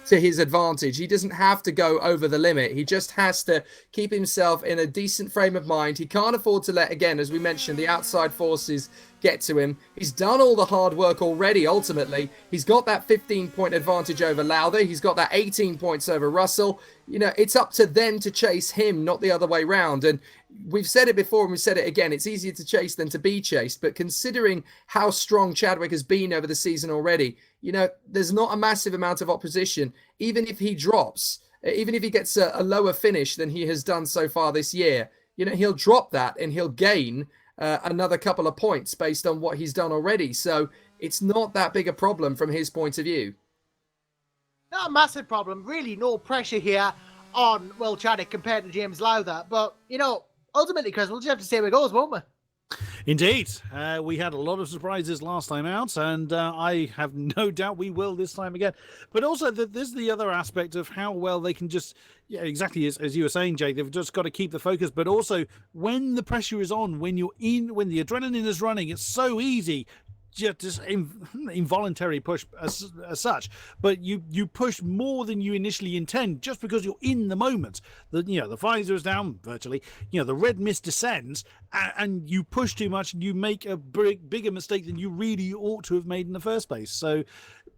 to his advantage. He doesn't have to go over the limit. He just has to keep himself in a decent frame of mind. He can't afford to let, again, as we mentioned, the outside forces get to him. He's done all the hard work already, ultimately. He's got that 15-point advantage over Lowther. He's got that 18 points over Russell. You know, it's up to them to chase him, not the other way round. And we've said it before and we've said it again. It's easier to chase than to be chased. But considering how strong Chadwick has been over the season already, you know, there's not a massive amount of opposition. Even if he drops, even if he gets a lower finish than he has done so far this year, you know, he'll drop that and he'll gain another couple of points based on what he's done already. So it's not that big a problem from his point of view. Not a massive problem. Really no pressure here on Will Chadwick compared to James Lowther. But, you know, ultimately, Chris, we'll just have to see how it goes, won't we? Indeed. We had a lot of surprises last time out, and I have no doubt we will this time again. But also, there's the other aspect of how well they can just, yeah, exactly as you were saying, Jake, they've just got to keep the focus. But also, when the pressure is on, when you're in, when the adrenaline is running, it's so easy. Just involuntary push as such, but you push more than you initially intend just because you're in the moment. The visor is down virtually, the red mist descends, and you push too much and you make a bigger mistake than you really ought to have made in the first place. So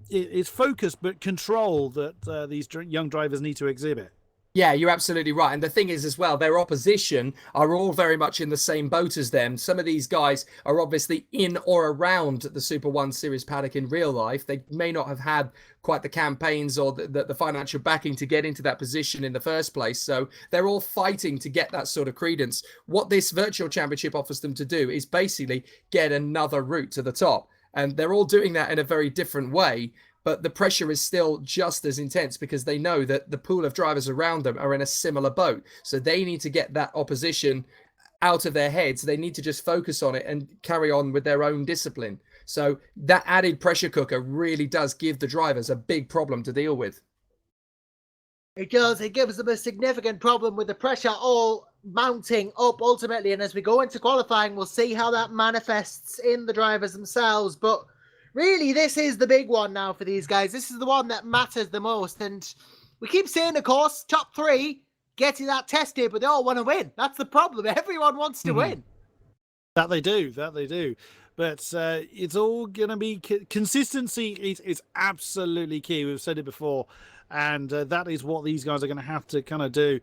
it's focus but control that these young drivers need to exhibit. Yeah, you're absolutely right. And the thing is as well, their opposition are all very much in the same boat as them. Some of these guys are obviously in or around the Super 1 Series paddock in real life. They may not have had quite the campaigns or the financial backing to get into that position in the first place. So they're all fighting to get that sort of credence. What this virtual championship offers them to do is basically get another route to the top. And they're all doing that in a very different way. But the pressure is still just as intense because they know that the pool of drivers around them are in a similar boat. So they need to get that opposition out of their heads. They need to just focus on it and carry on with their own discipline. So that added pressure cooker really does give the drivers a big problem to deal with. It does. It gives them a significant problem with the pressure all mounting up ultimately. And as we go into qualifying, we'll see how that manifests in the drivers themselves. But really, this is the big one now for these guys. This is the one that matters the most. And we keep saying, of course, top three getting that tested, but they all want to win. That's the problem. Everyone wants to win. That they do. But it's all going to be consistency is absolutely key. We've said it before. And that is what these guys are going to have to kind of do.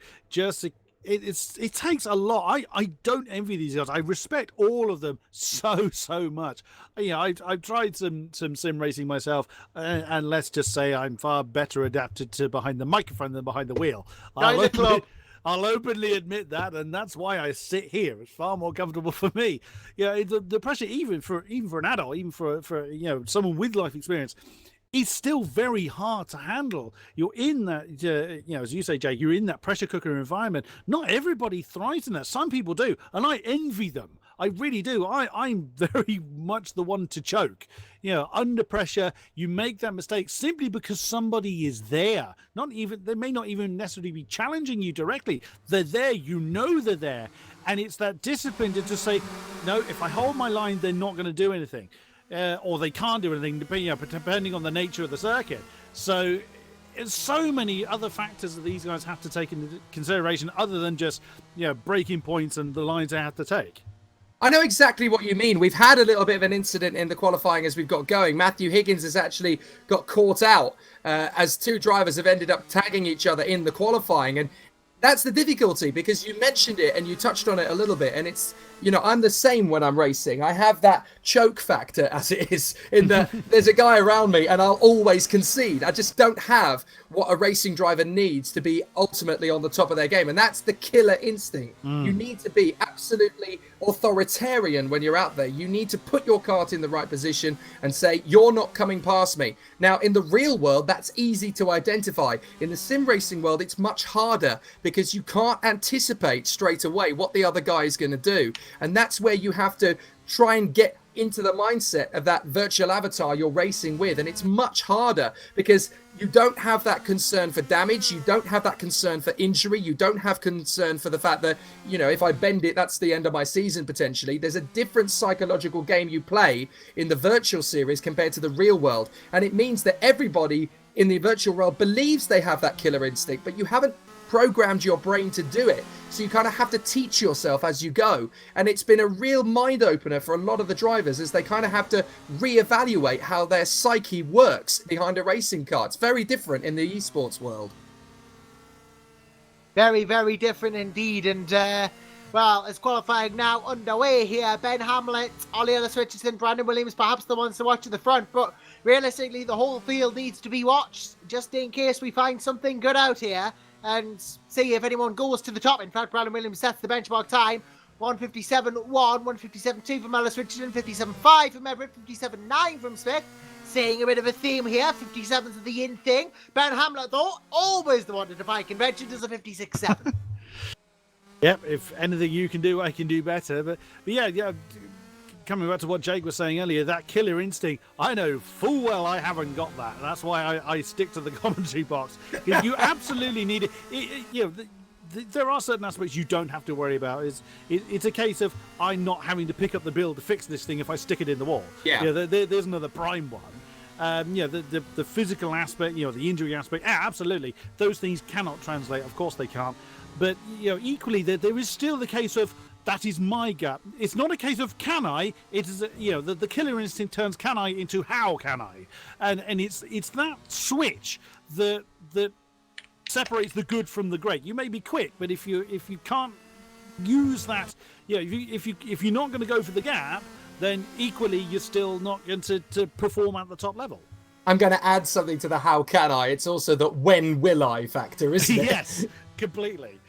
It takes a lot. I don't envy these guys. I respect all of them so much. I've tried some sim racing myself, and let's just say I'm far better adapted to behind the microphone than behind the wheel. I'll openly admit that, and that's why I sit here. It's far more comfortable for me. The pressure, even for an adult, even for someone with life experience, it's still very hard to handle. You're in that, as you say, Jake, you're in that pressure cooker environment. Not everybody thrives in that. Some people do, and I envy them. I really do. I'm very much the one to choke. Under pressure, you make that mistake simply because somebody is there. They may not even necessarily be challenging you directly. They're there. They're there. And it's that discipline to just say, no, if I hold my line, they're not going to do anything. Or they can't do anything, depending on the nature of the circuit. So there's so many other factors that these guys have to take into consideration other than just breaking points and the lines they have to take. I know exactly what you mean. We've had a little bit of an incident in the qualifying as we've got going. Matthew Higgins has actually got caught out as two drivers have ended up tagging each other in the qualifying. And that's the difficulty, because you mentioned it and you touched on it a little bit. And it's, I'm the same when I'm racing. I have that choke factor, as it is, in that there's a guy around me and I'll always concede. I just don't have what a racing driver needs to be ultimately on the top of their game. And that's the killer instinct. You need to be absolutely authoritarian when you're out there. You need to put your kart in the right position and say, you're not coming past me. Now, in the real world, that's easy to identify. In the sim racing world, it's much harder because you can't anticipate straight away what the other guy is going to do. And that's where you have to try and get into the mindset of that virtual avatar you're racing with. And it's much harder because you don't have that concern for damage. You don't have that concern for injury. You don't have concern for the fact that, if I bend it, that's the end of my season potentially. There's a different psychological game you play in the virtual series compared to the real world. And it means that everybody in the virtual world believes they have that killer instinct, but you haven't programmed your brain to do it. So you kind of have to teach yourself as you go. And it's been a real mind opener for a lot of the drivers as they kind of have to reevaluate how their psyche works behind a racing car. It's very different in the esports world. Very, very different indeed. And, well, it's qualifying now underway here. Ben Hamlet, Ollie Ellis Richardson, Brandon Williams, perhaps the ones to watch at the front. But realistically, the whole field needs to be watched just in case we find something good out here and see if anyone goes to the top. In fact, Brandon Williams sets the benchmark time. 157.1, 157.2 from Ellis Richardson, 57.5 from Everett, 57.9 from Smith. Seeing a bit of a theme here. 57's the in thing. Ben Hamlet, though, always the one to defy convention, does a 56.7. Yep, if anything you can do, I can do better. But yeah, coming back to what Jake was saying earlier, that killer instinct, I know full well I haven't got that. That's why I stick to the commentary box. You absolutely need it. There are certain aspects you don't have to worry about. It's a case of I'm not having to pick up the bill to fix this thing if I stick it in the wall. Yeah. There's another prime one. The physical aspect, the injury aspect, absolutely. Those things cannot translate. Of course they can't. But, equally, there is still the case of that is my gut. It's not a case of can I. It is, the killer instinct turns can I into how can I. And it's that switch that separates the good from the great. You may be quick, but if you can't use that, if you're not going to go for the gap, then equally you're still not going to perform at the top level. I'm going to add something to the how can I. It's also the when will I factor, isn't it? Yes, completely.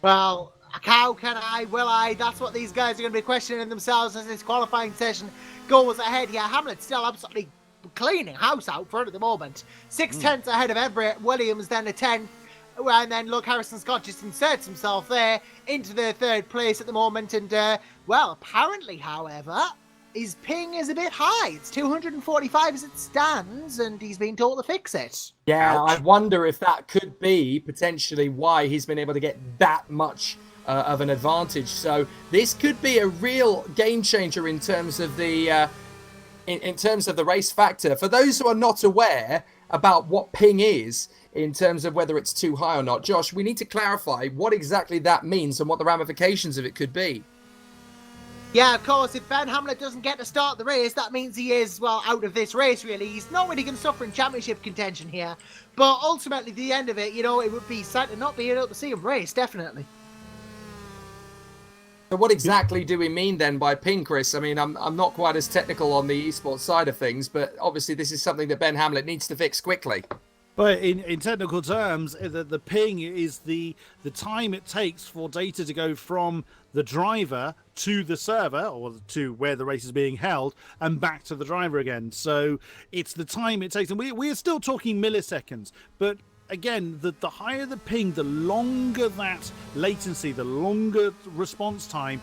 Well, how can I, will I? That's what these guys are going to be questioning themselves as this qualifying session goes ahead here. Hamlet's still absolutely cleaning house out front at the moment. 6/10 ahead of Everett. Williams then a 10th. And then look, Harrison Scott just inserts himself there into the third place at the moment. And, well, apparently, however, his ping is a bit high. It's 245 as it stands, and he's been told to fix it. Yeah, Ouch. I wonder if that could be potentially why he's been able to get that much of an advantage. So this could be a real game changer in terms of the in terms of the race factor. For those who are not aware about what ping is, in terms of whether it's too high or not, Josh, we need to clarify what exactly that means and what the ramifications of it could be. Yeah, of course, if Ben Hamlet doesn't get to start the race, that means he is, well, out of this race, really. He's not really going to suffer in championship contention here. But ultimately, at the end of it, it would be sad to not be able to see him race, definitely. So what exactly do we mean then by ping, Chris? I mean, I'm not quite as technical on the esports side of things, but obviously this is something that Ben Hamlet needs to fix quickly. But in technical terms, the ping is the time it takes for data to go from the driver to the server, or to where the race is being held, and back to the driver again. So it's the time it takes. And we're still talking milliseconds. But again, the higher the ping, the longer that latency, the longer response time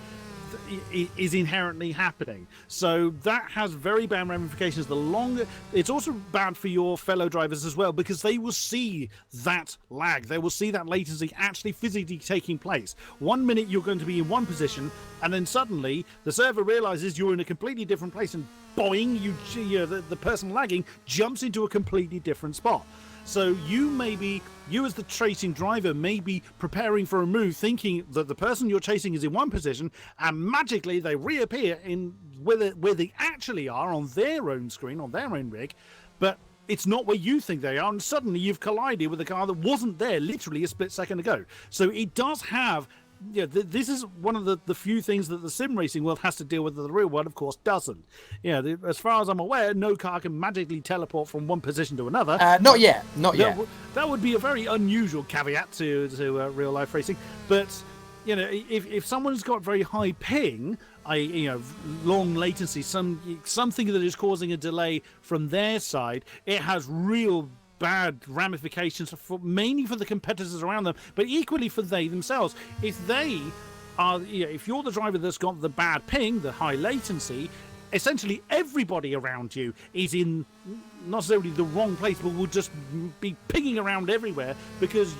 is inherently happening. So that has very bad ramifications. The longer, it's also bad for your fellow drivers as well, because they will see that lag, they will see that latency actually physically taking place. 1 minute you're going to be in one position, and then suddenly the server realizes you're in a completely different place, and boing, the person lagging jumps into a completely different spot. So you as the chasing driver may be preparing for a move, thinking that the person you're chasing is in one position, and magically they reappear in where they actually are on their own screen, on their own rig, but it's not where you think they are, and suddenly you've collided with a car that wasn't there literally a split second ago. So it does have... this is one of the few things that the sim racing world has to deal with that the real world, of course, doesn't. As far as I'm aware, no car can magically teleport from one position to another. Not yet. Not yet. That would be a very unusual caveat to real life racing. But if someone's got very high ping, long latency, something that is causing a delay from their side, it has real bad ramifications mainly for the competitors around them, but equally for they themselves. If you're the driver that's got the bad ping, the high latency, essentially everybody around you is in not necessarily the wrong place, but will just be pinging around everywhere, because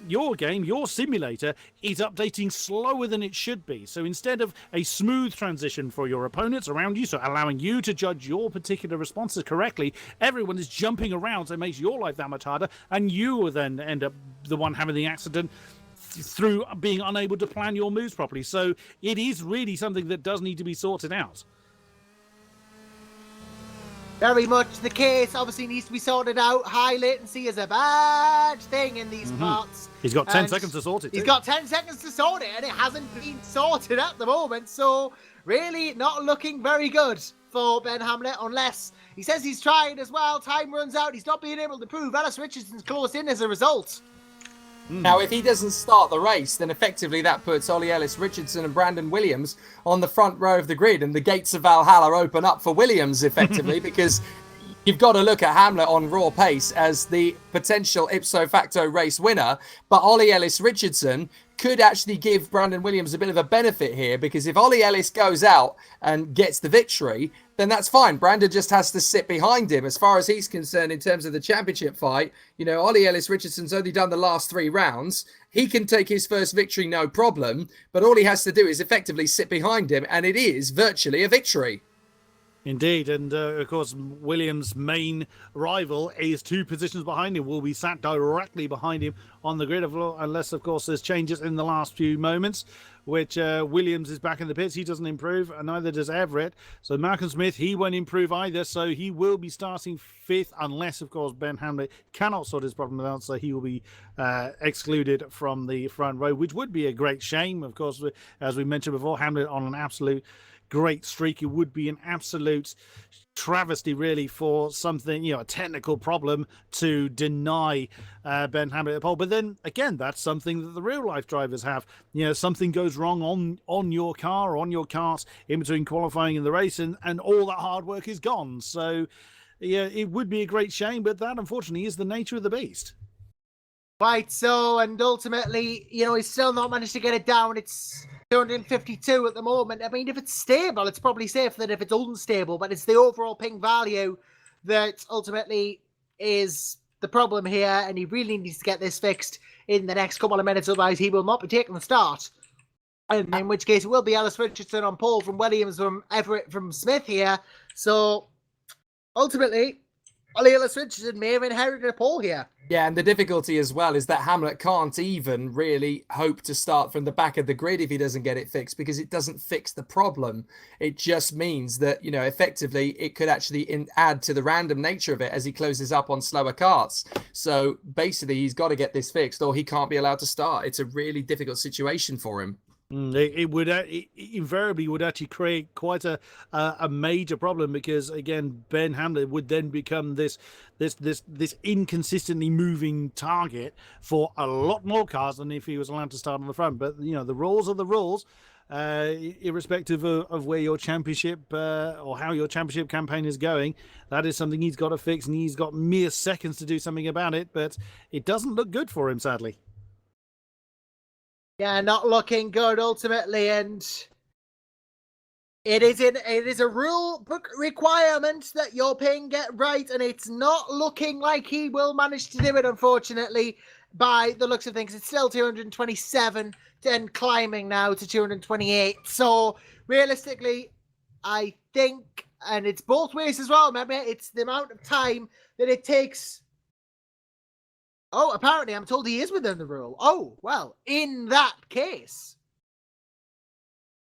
your game, your simulator, is updating slower than it should be. So instead of a smooth transition for your opponents around you, so allowing you to judge your particular responses correctly, everyone is jumping around, so it makes your life that much harder, and you will then end up the one having the accident through being unable to plan your moves properly. So it is really something that does need to be sorted out. Very much the case. Obviously needs to be sorted out. High latency is a bad thing in these parts. He's got 10 And seconds to sort it. He's too. got 10 seconds to sort it, and it hasn't been sorted at the moment. So really not looking very good for Ben Hamlet, unless he says he's trying as well. Time runs out. He's not being able to prove. Ellis Richardson's close in as a result. Now, if he doesn't start the race, then effectively that puts Ollie Ellis Richardson and Brandon Williams on the front row of the grid, and the gates of Valhalla open up for Williams, effectively, because you've got to look at Hamlet on raw pace as the potential ipso facto race winner, but Ollie Ellis Richardson could actually give Brandon Williams a bit of a benefit here, because if Ollie Ellis goes out and gets the victory, then that's fine. Brandon just has to sit behind him. As far as he's concerned in terms of the championship fight, you know, Ollie Ellis Richardson's only done the last 3 rounds. He can take his first victory, no problem, but all he has to do is effectively sit behind him, and it is virtually a victory. Indeed, and of course, Williams' main rival is 2 positions behind him, will be sat directly behind him on the grid, unless, of course, there's changes in the last few moments, which Williams is back in the pits. He doesn't improve, and neither does Everett. So Malcolm Smith, he won't improve either, so he will be starting 5th, unless, of course, Ben Hamlet cannot sort his problem out, so he will be excluded from the front row, which would be a great shame. Of course, as we mentioned before, Hamlet on an absolute great streak. It would be an absolute travesty, really, for something, you know, a technical problem to deny Ben Hamlet the pole. But then again, that's something that the real life drivers have. You know, something goes wrong on your car or on your cart in between qualifying and the race, and all that hard work is gone. So yeah, it would be a great shame, but that unfortunately is the nature of the beast. Right, so, and ultimately, you know, he's still not managed to get it down. It's 252 at the moment. I mean, if it's stable, it's probably safer than if it's unstable, but it's the overall ping value that ultimately is the problem here, and he really needs to get this fixed in the next couple of minutes, otherwise he will not be taking the start. And in which case it will be Ellis Richardson on pole, from Williams, from Everett, from Smith here. So ultimately, Ollie Ellis Richardson may have inherited a pole here. Yeah, and the difficulty as well is that Hamlet can't even really hope to start from the back of the grid if he doesn't get it fixed, because it doesn't fix the problem. It just means that, you know, effectively it could actually add to the random nature of it as he closes up on slower karts. So basically he's got to get this fixed or he can't be allowed to start. It's a really difficult situation for him. It would invariably would actually create quite a major problem, because again, Ben Hamlet would then become this inconsistently moving target for a lot more cars than if he was allowed to start on the front. But you know, the rules are the rules, irrespective of where your championship or how your championship campaign is going. That is something he's got to fix, and he's got mere seconds to do something about it. But it doesn't look good for him, sadly. Yeah, not looking good ultimately, and it is a rule book requirement that your ping get right, and it's not looking like he will manage to do it, unfortunately, by the looks of things. It's still 227 and climbing now to 228. So realistically, I think, and it's both ways as well, remember, it's the amount of time that it takes. Oh, apparently I'm told he is within the rule. Oh, well, in that case.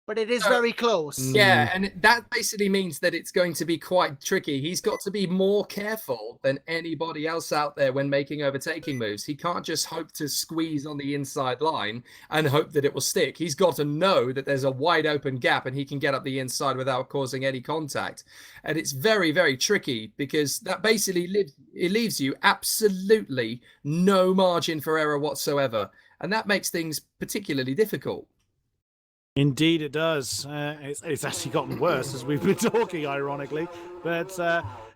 But it is very close. Yeah, and that basically means that it's going to be quite tricky. He's got to be more careful than anybody else out there when making overtaking moves. He can't just hope to squeeze on the inside line and hope that it will stick. He's got to know that there's a wide open gap and he can get up the inside without causing any contact. And it's very, very tricky, because that basically leaves you absolutely no margin for error whatsoever. And that makes things particularly difficult. Indeed it does. It's actually gotten worse as we've been talking, ironically. But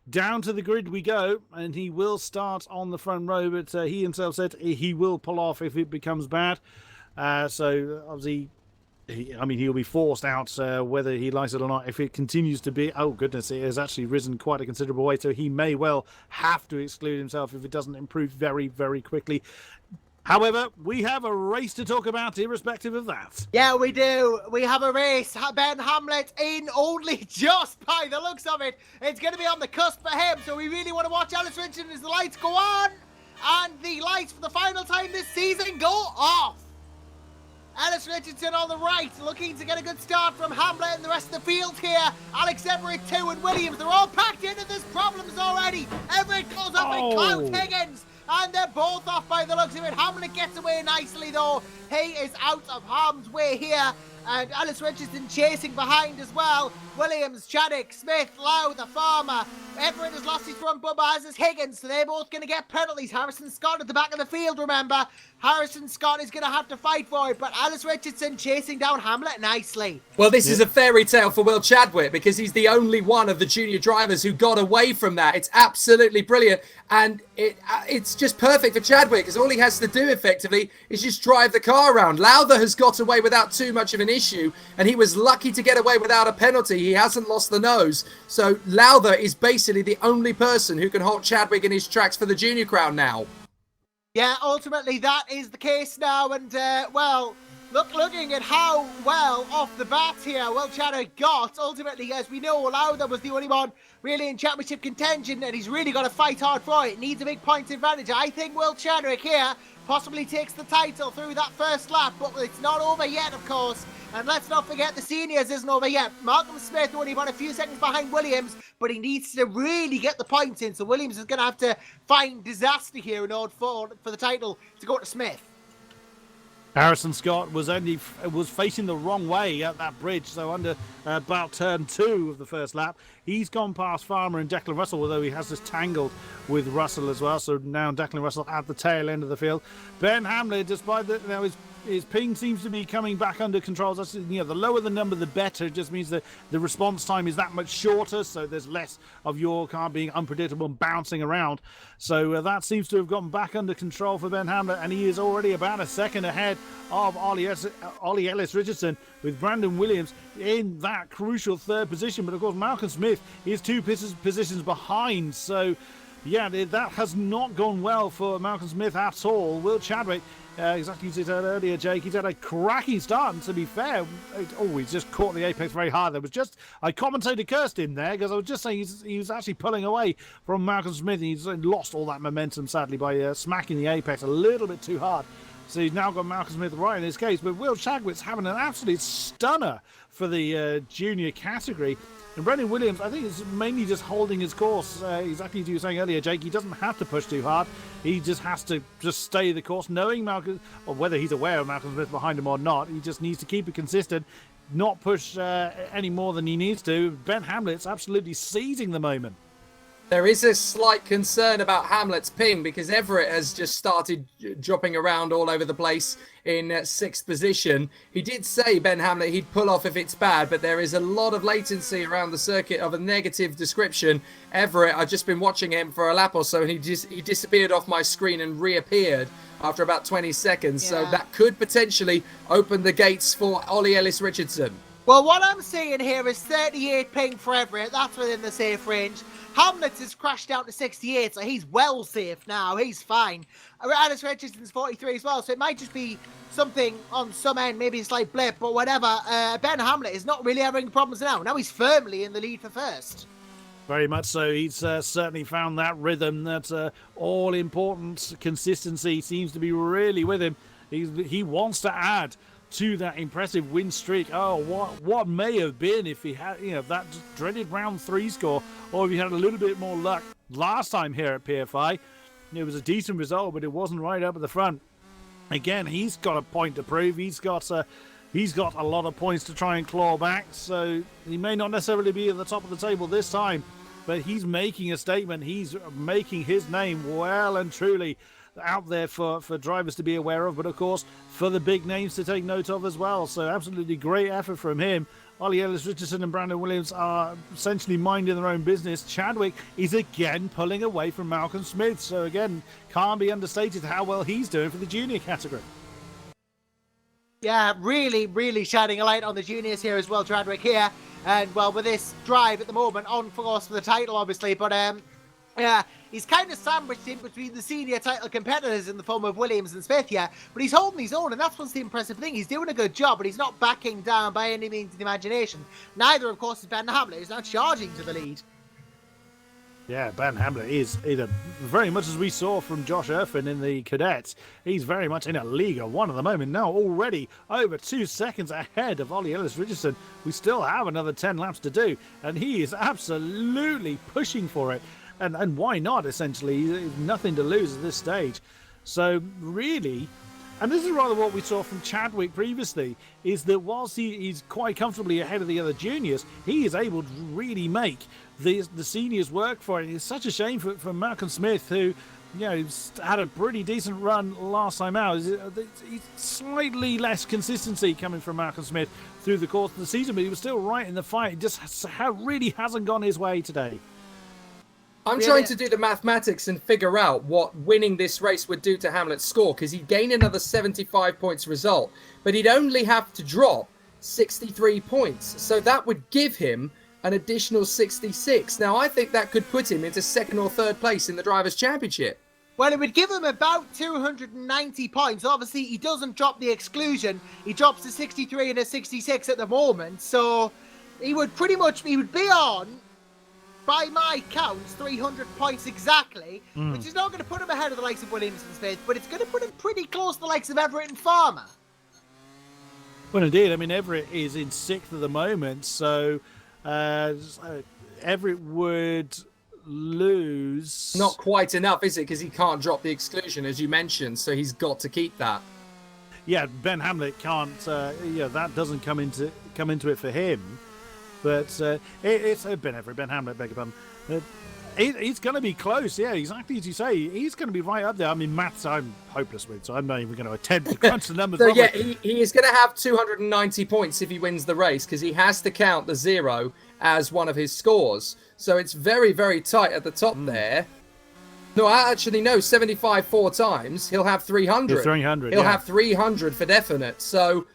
down to the grid we go, and he will start on the front row, but he himself said he will pull off if it becomes bad. So obviously, he'll be forced out whether he likes it or not. If it continues to be, oh goodness, it has actually risen quite a considerable way, so he may well have to exclude himself if it doesn't improve very, very quickly. However, we have a race to talk about irrespective of that. Yeah, we do. We have a race. Ben Hamlet in only just by the looks of it. It's going to be on the cusp for him, so we really want to watch Ellis Richardson as the lights go on. And the lights for the final time this season go off. Ellis Richardson on the right, looking to get a good start from Hamlet and the rest of the field here. Alex Everett too and Williams, they're all packed in and there's problems already. Everett goes up and Clout Higgins. And they're both off by the looks of it. Hamlet gets away nicely though. He is out of harm's way here. And Ellis Richardson chasing behind as well. Williams, Chaddock, Smith, Lau, the farmer. Everett has lost his front bumper, as is Higgins. So they're both going to get penalties. Harrison Scott at the back of the field, remember. Harrison Scott is going to have to fight for it. But Ellis Richardson chasing down Hamlet nicely. Well, this is a fairy tale for Will Chadwick because he's the only one of the junior drivers who got away from that. It's absolutely brilliant. And it's just perfect for Chadwick because all he has to do effectively is just drive the car around. Lowther has got away without too much of an issue and he was lucky to get away without a penalty. He hasn't lost the nose. So Lowther is basically the only person who can halt Chadwick in his tracks for the junior crown now. Yeah, ultimately that is the case now. And, well, looking at how well off the bat here Will Chadwick got, ultimately, as we know, Lowther was the only one really in championship contention, and he's really got to fight hard for it. Needs a big point advantage. I think Will Chadwick here possibly takes the title through that first lap, but it's not over yet, of course. And let's not forget the seniors isn't over yet. Malcolm Smith only about a few seconds behind Williams, but he needs to really get the points in. So Williams is going to have to find disaster here in order for the title to go to Smith. Harrison Scott was facing the wrong way at that bridge, so under about turn 2 of the first lap. He's gone past Farmer and Declan Russell, although he has just tangled with Russell as well. So now Declan Russell at the tail end of the field. Ben Hamlet, despite his ping seems to be coming back under control. That's, the lower the number, the better. It just means that the response time is that much shorter, so there's less of your car being unpredictable and bouncing around. So that seems to have gotten back under control for Ben Hamlet, and he is already about a second ahead of Ollie Ellis Richardson, with Brandon Williams in that crucial third position. But of course, Malcolm Smith is 2 positions behind. So yeah, that has not gone well for Malcolm Smith at all. Will Chadwick, exactly as you said earlier, Jake, he's had a cracking start, and to be fair, he's just caught the apex very hard. I commentated cursed him there because I was just saying he was actually pulling away from Malcolm Smith. He's lost all that momentum, sadly, by smacking the apex a little bit too hard. So he's now got Malcolm Smith right in this case. But Will Chadwick's having an absolute stunner for the junior category. And Brendan Williams, I think, is mainly just holding his course. Exactly as you were saying earlier, Jake, he doesn't have to push too hard. He just has to just stay the course, knowing Malcolm, or whether he's aware of Malcolm Smith behind him or not. He just needs to keep it consistent, not push any more than he needs to. Ben Hamlet's absolutely seizing the moment. There is a slight concern about Hamlet's ping because Everett has just started dropping around all over the place in 6th position. He did say, Ben Hamlet, he'd pull off if it's bad, but there is a lot of latency around the circuit of a negative description. Everett, I've just been watching him for a lap or so, and he disappeared off my screen and reappeared after about 20 seconds. So that could potentially open the gates for Ollie Ellis Richardson. Well, what I'm seeing here is 38 ping for Everett. That's within the safe range. Hamlet has crashed down to 68, so he's well safe now. He's fine. Ellis Richardson's 43 as well, so it might just be something on some end, maybe a slight blip or whatever. Ben Hamlet is not really having problems now. Now he's firmly in the lead for first. Very much so. He's certainly found that rhythm, that all-important consistency seems to be really with him. He wants to add to that impressive win streak. Oh, what may have been if he had, that dreaded round 3 score, or if he had a little bit more luck last time here at PFI. It was a decent result, but it wasn't right up at the front. Again, he's got a point to prove. He's got a lot of points to try and claw back, so he may not necessarily be at the top of the table this time, but he's making a statement. He's making his name well and truly out there for drivers to be aware of, but of course for the big names to take note of as well. So absolutely great effort from him. Ollie Ellis Richardson and Brandon Williams are essentially minding their own business. Chadwick is again pulling away from Malcolm Smith, so again can't be understated how well he's doing for the junior category. Yeah, really shining a light on the juniors here as well, Chadwick here. And well, with this drive at the moment on for us for the title, obviously, but yeah, He's kind of sandwiched in between the senior title competitors in the form of Williams and Smith here, but he's holding his own, and that's what's the impressive thing. He's doing a good job, but he's not backing down by any means of the imagination. Neither, of course, is Ben Hamlet, who's now charging to the lead. Yeah, Ben Hamlet is very much as we saw from Josh Erfin in the Cadets. He's very much in a league of one at the moment. Now already over 2 seconds ahead of Ollie Ellis Richardson. We still have another 10 laps to do, and he is absolutely pushing for it. And why not, essentially? There's nothing to lose at this stage. So really, and this is rather what we saw from Chadwick previously, is that whilst he's quite comfortably ahead of the other juniors, he is able to really make the seniors work for it. It's such a shame for Malcolm Smith, who, had a pretty decent run last time out. It's slightly less consistency coming from Malcolm Smith through the course of the season, but he was still right in the fight. It just really hasn't gone his way today. I'm trying to do the mathematics and figure out what winning this race would do to Hamlet's score, because he'd gain another 75 points result, but he'd only have to drop 63 points. So that would give him an additional 66. Now, I think that could put him into second or third place in the Drivers' Championship. Well, it would give him about 290 points. Obviously, he doesn't drop the exclusion. He drops to 63 and a 66 at the moment. So he would be on, by my counts, 300 points exactly, which is not going to put him ahead of the likes of Williams and Smith, but it's going to put him pretty close to the likes of Everett and Farmer. Well, indeed. I mean, Everett is in 6th at the moment, so Everett would lose. Not quite enough, is it? Because he can't drop the exclusion, as you mentioned, so he's got to keep that. Yeah, Ben Hamlet can't. That doesn't come into it for him. But it's Ben Hamlet, beg your pardon. He's going to be close, yeah, exactly as you say. He's going to be right up there. I mean, maths I'm hopeless with, so I'm not even going to attempt to crunch the numbers. So yeah, he is going to have 290 points if he wins the race, because he has to count the 0 as one of his scores. So it's very, very tight at the top there. No, actually, no, 75 4 times. He'll have 300. 300, He'll have 300 for definite. So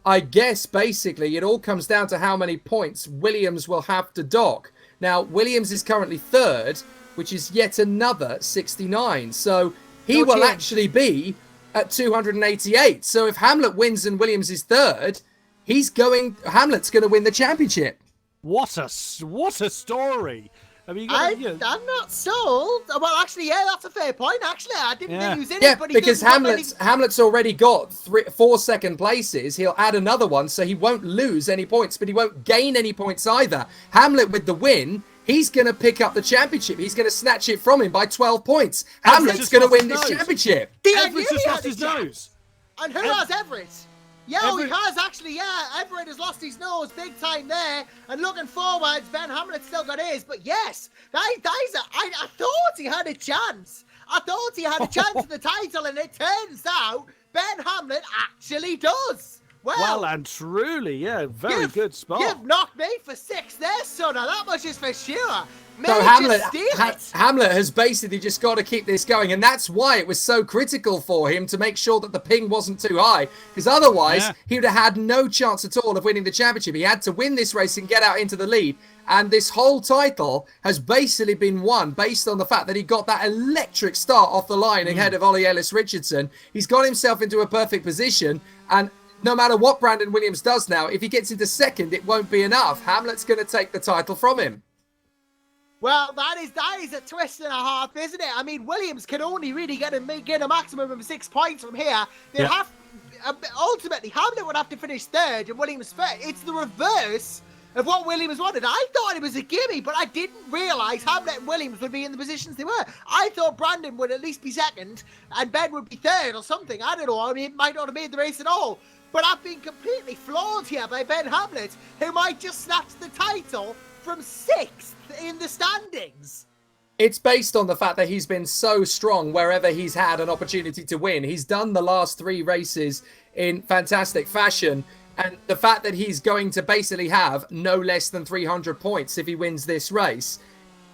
I guess basically it all comes down to how many points Williams will have to dock. Now, Williams is currently 3rd, which is yet another 69. So he will actually be at 288. So if Hamlet wins and Williams is 3rd, Hamlet's going to win the championship. What a story. I mean, I'm not sold. Well, actually, yeah, that's a fair point. Actually, I didn't think he was in it, but because Hamlet's already got 4 second places. He'll add another one, so he won't lose any points, but he won't gain any points either. Hamlet with the win, he's going to pick up the championship. He's going to snatch it from him by 12 points. Hamlet's going to win this championship. Everett just lost his nose. And who has Everett? Yeah, he has actually, Everett has lost his nose big time there. And looking forwards, Ben Hamlet still got his. But yes, I thought he had a chance. I thought he had a chance at the title, and it turns out Ben Hamlet actually does. Well and truly, yeah, very good spot. You've knocked me for 6 there, son. That much is for sure. So Hamlet has basically just got to keep this going, and that's why it was so critical for him to make sure that the ping wasn't too high, because otherwise he would have had no chance at all of winning the championship. He had to win this race and get out into the lead, and this whole title has basically been won based on the fact that he got that electric start off the line ahead of Ollie Ellis Richardson. He's got himself into a perfect position, and no matter what Brandon Williams does now, if he gets into 2nd, it won't be enough. Hamlet's going to take the title from him. Well, that is a twist and a half, isn't it? I mean, Williams can only really get a maximum of 6 points from here. Ultimately, Hamlet would have to finish 3rd and Williams 1st. It's the reverse of what Williams wanted. I thought it was a gimme, but I didn't realise Hamlet and Williams would be in the positions they were. I thought Brandon would at least be 2nd and Ben would be 3rd or something. I don't know. I mean, it might not have made the race at all. But I've been completely floored here by Ben Hamlet, who might just snatch the title from 6th in the standings. It's based on the fact that he's been so strong wherever he's had an opportunity to win. He's done the last 3 races in fantastic fashion. And the fact that he's going to basically have no less than 300 points if he wins this race.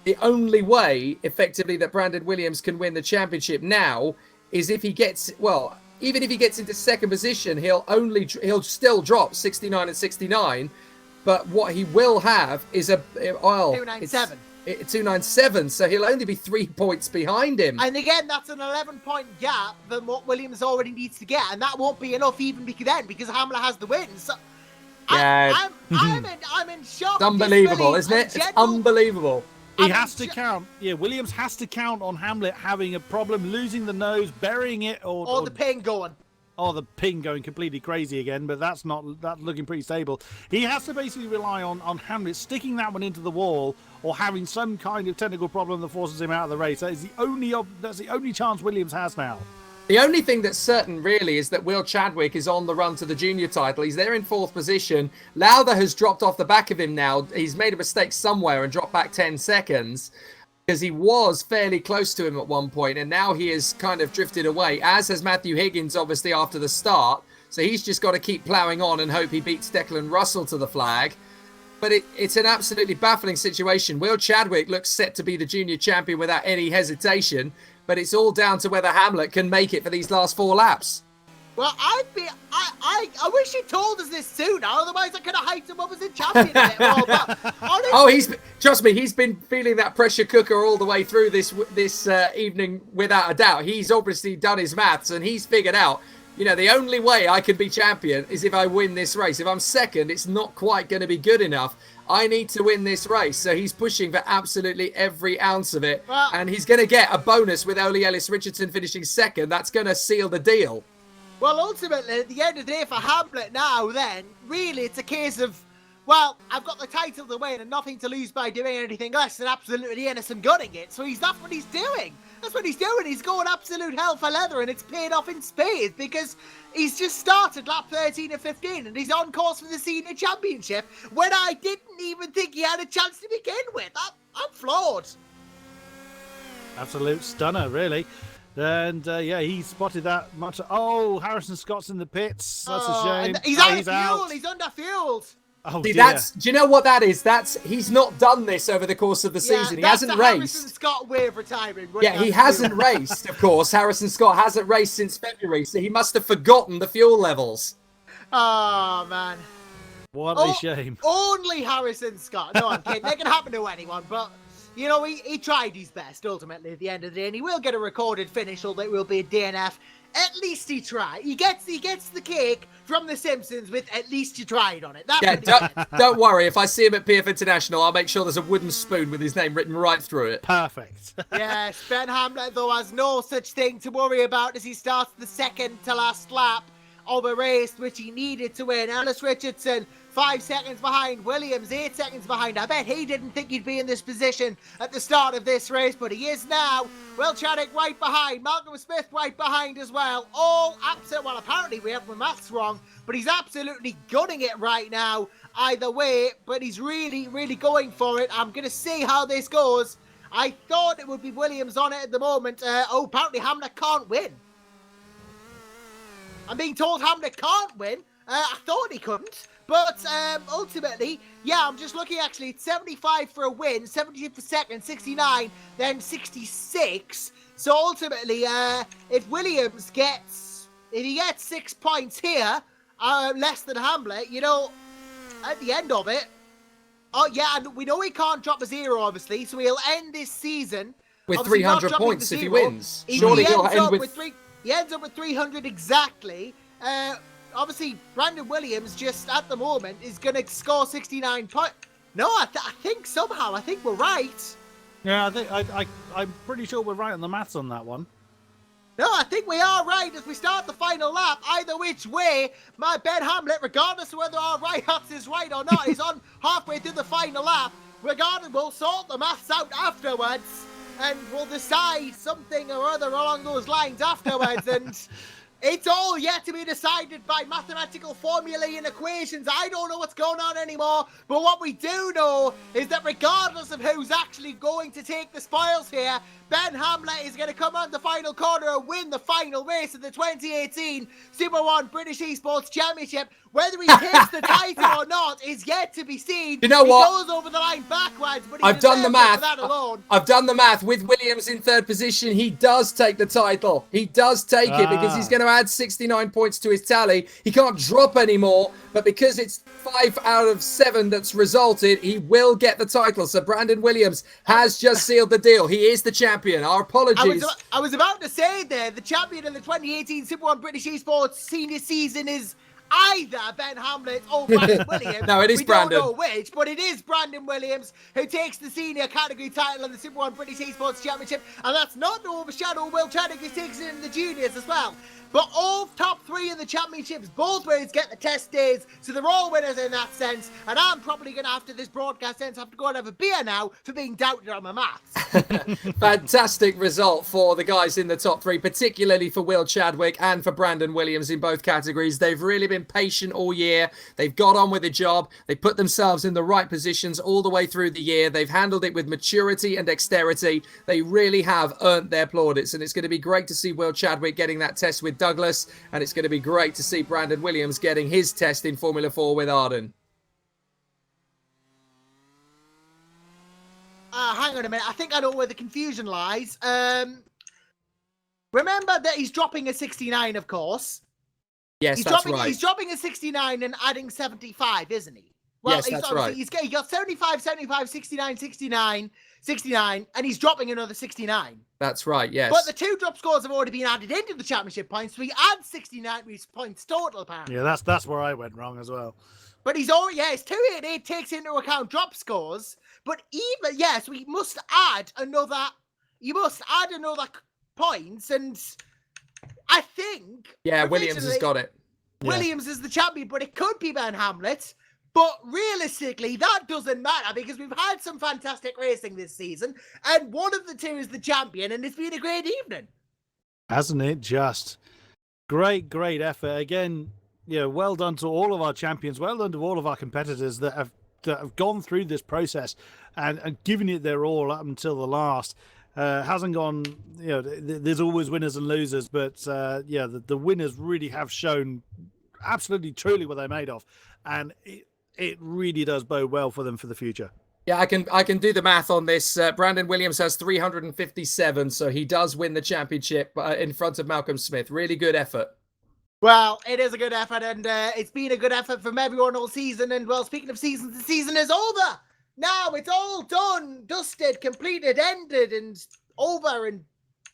The only way, effectively, that Brandon Williams can win the championship now is if he gets, well, even if he gets into 2nd position, he'll still drop 69 and 69. But what he will have is 297. 297, so he'll only be 3 points behind him. And again, that's an 11-point gap than what Williams already needs to get, and that won't be enough even because Hamlet has the win. So Yeah. I'm in shock. It's unbelievable, isn't it? It's unbelievable. He has to count. Yeah, Williams has to count on Hamlet having a problem, losing the nose, burying it, or the pin going. Or the ping going completely crazy again, but that's looking pretty stable. He has to basically rely on Hamlet sticking that one into the wall or having some kind of technical problem that forces him out of the race. That's the only chance Williams has now. The only thing that's certain, really, is that Will Chadwick is on the run to the junior title. He's there in 4th position. Lowther has dropped off the back of him now. He's made a mistake somewhere and dropped back 10 seconds. Because he was fairly close to him at one point, and now he has kind of drifted away, as has Matthew Higgins, obviously, after the start. So he's just got to keep ploughing on and hope he beats Declan Russell to the flag. But it's an absolutely baffling situation. Will Chadwick looks set to be the junior champion without any hesitation, but it's all down to whether Hamlet can make it for these last 4 laps. Well, I wish he told us this sooner, otherwise I could have hyped him up as a champion a bit more. But honestly, trust me, he's been feeling that pressure cooker all the way through this evening without a doubt. He's obviously done his maths and he's figured out, the only way I can be champion is if I win this race. If I'm second, it's not quite going to be good enough. I need to win this race. So he's pushing for absolutely every ounce of it. Well, and he's going to get a bonus with Ole Ellis Richardson finishing second. That's going to seal the deal. Well, ultimately, at the end of the day for Hamlet now, then, really it's a case of, well, I've got the title to win and nothing to lose by doing anything less than absolutely innocent gunning it. So that's what he's doing. That's what he's doing. He's going absolute hell for leather, and it's paid off in spades because he's just started lap 13 and 15 and he's on course for the senior championship when I didn't even think he had a chance to begin with. I'm floored. Absolute stunner, really. And he spotted that much. Oh, Harrison Scott's in the pits. That's a shame. He's out of fuel. He's under-fueled. Oh, See, dear. do you know what that is? He's not done this over the course of the season. He hasn't raced. Harrison Scott way of retiring. Yeah, he hasn't raced, of course. Harrison Scott hasn't raced since February, so he must have forgotten the fuel levels. Oh, man. What a shame. Only Harrison Scott. No, I'm kidding. That can happen to anyone, but... he tried his best, ultimately, at the end of the day, and he will get a recorded finish, although it will be a DNF. At least he tried. He gets the cake from The Simpsons with at least you tried on it. Don't worry. If I see him at PF International, I'll make sure there's a wooden spoon with his name written right through it. Perfect. Yes, Ben Hamlet, though, has no such thing to worry about as he starts the second to last lap of a race which he needed to win. Ellis Richardson 5 seconds behind, Williams 8 seconds behind. I bet he didn't think he'd be in this position at the start of this race, but he is now. Will Chadwick right behind, Malcolm Smith right behind as well. All absolute, well, apparently we have the maths wrong, but he's absolutely gunning it right now either way, but he's really, really going for it. I'm going to see how this goes. I thought it would be Williams on it at the moment. Apparently Hamlet can't win. I'm being told Hamlet can't win. I thought he couldn't. But ultimately, yeah, I'm just looking actually. It's 75 for a win, 70 for second, 69, then 66. So ultimately, if Williams gets 6 points here, less than Hamlet, at the end of it, oh yeah, and we know he can't drop a 0, obviously, so he'll end this season with 300 points if he wins. Surely he'll end with he ends up with 300 exactly. Obviously, Brandon Williams just at the moment is going to score 69 points. No, I think somehow, I think we're right. Yeah, I'm pretty sure we're right on the maths on that one. No, I think we are right as we start the final lap. Either which way, my Ben Hamlet, regardless of whether our right maths is right or not, is on halfway through the final lap. Regardless, we'll sort the maths out afterwards, and we'll decide something or other along those lines afterwards. And it's all yet to be decided by mathematical formulae and equations. I don't know what's going on anymore, but what we do know is that regardless of who's actually going to take the spoils here, Ben Hamlet is going to come on the final corner and win the final race of the 2018 Super 1 British Esports Championship. Whether he takes the title or not is yet to be seen. You know what? He goes over the line backwards, but I've done the math. That alone. I've done the math. With Williams in third position, he does take the title. He does take it because he's going to add 69 points to his tally. He can't drop anymore, but because it's 5 out of 7 that's resulted, he will get the title. So Brandon Williams has just sealed the deal. He is the champion. Our apologies. I was about to say there, the champion of the 2018 Super 1 British Esports senior season is either Ben Hamlet or Brandon Williams. No, it is Brandon. We don't know which, but it is Brandon Williams who takes the senior category title of the Super 1 British Esports Championship, and that's not to overshadow Will Chadwick, who takes it in the juniors as well. But all top 3 in the championships, both ways get the test days, so they're all winners in that sense. And I'm probably going to, after this broadcast ends, have to go and have a beer now for being doubted on my maths. Fantastic result for the guys in the top 3, particularly for Will Chadwick and for Brandon Williams in both categories. They've really been patient all year. They've got on with the job. They put themselves in the right positions all the way through the year. They've handled it with maturity and dexterity. They really have earned their plaudits, and it's going to be great to see Will Chadwick getting that test with Douglas, and it's going to be great to see Brandon Williams getting his test in Formula 4 with Arden. Hang on a minute. I think I know where the confusion lies. Remember that he's dropping a 69, of course. Yes, that's right. He's dropping a 69 and adding 75, isn't he? Well, yes, that's right. He got 75, 75, 69, 69, 69, and he's dropping another 69. That's right, yes. But the 2 drop scores have already been added into the championship points, so he adds 69 points total, apparently. Yeah, that's where I went wrong as well. But he's already, it's 288 takes into account drop scores, but even, yes, we must add another, points, and I think... Yeah, Williams has got it. Williams is the champion, but it could be Ben Hamlet. But realistically, that doesn't matter because we've had some fantastic racing this season, and one of the 2 is the champion, and it's been a great evening. Hasn't it just? Great effort. Again, well done to all of our champions, well done to all of our competitors that have gone through this process and given it their all up until the last. Hasn't gone, there's always winners and losers, but the winners really have shown absolutely truly what they're made of, and it really does bode well for them for the future. Yeah, I can do the math on this. Brandon Williams has 357, so he does win the championship in front of Malcolm Smith. Really good effort. Well, it is a good effort, and it's been a good effort from everyone all season. And, well, speaking of seasons, the season is over. Now it's all done, dusted, completed, ended, and over, and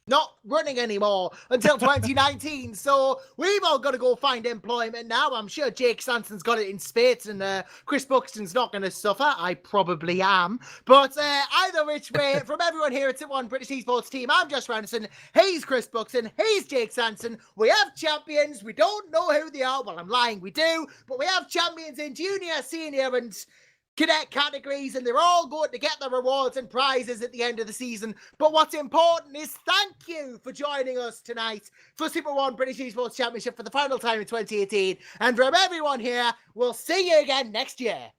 not running anymore until 2019. So we've all got to go find employment now. I'm sure Jake Sanson's got it in spades, and Chris Buxton's not going to suffer. I probably am. But either which way, from everyone here at Super 1 British Esports team, I'm Josh Randerson. He's Chris Buxton. He's Jake Sanson. We have champions. We don't know who they are. Well, I'm lying. We do. But we have champions in junior, senior, and cadet categories, and they're all going to get the rewards and prizes at the end of the season. But what's important is thank you for joining us tonight for Super 1 British Esports Championship for the final time in 2018. And from everyone here, we'll see you again next year.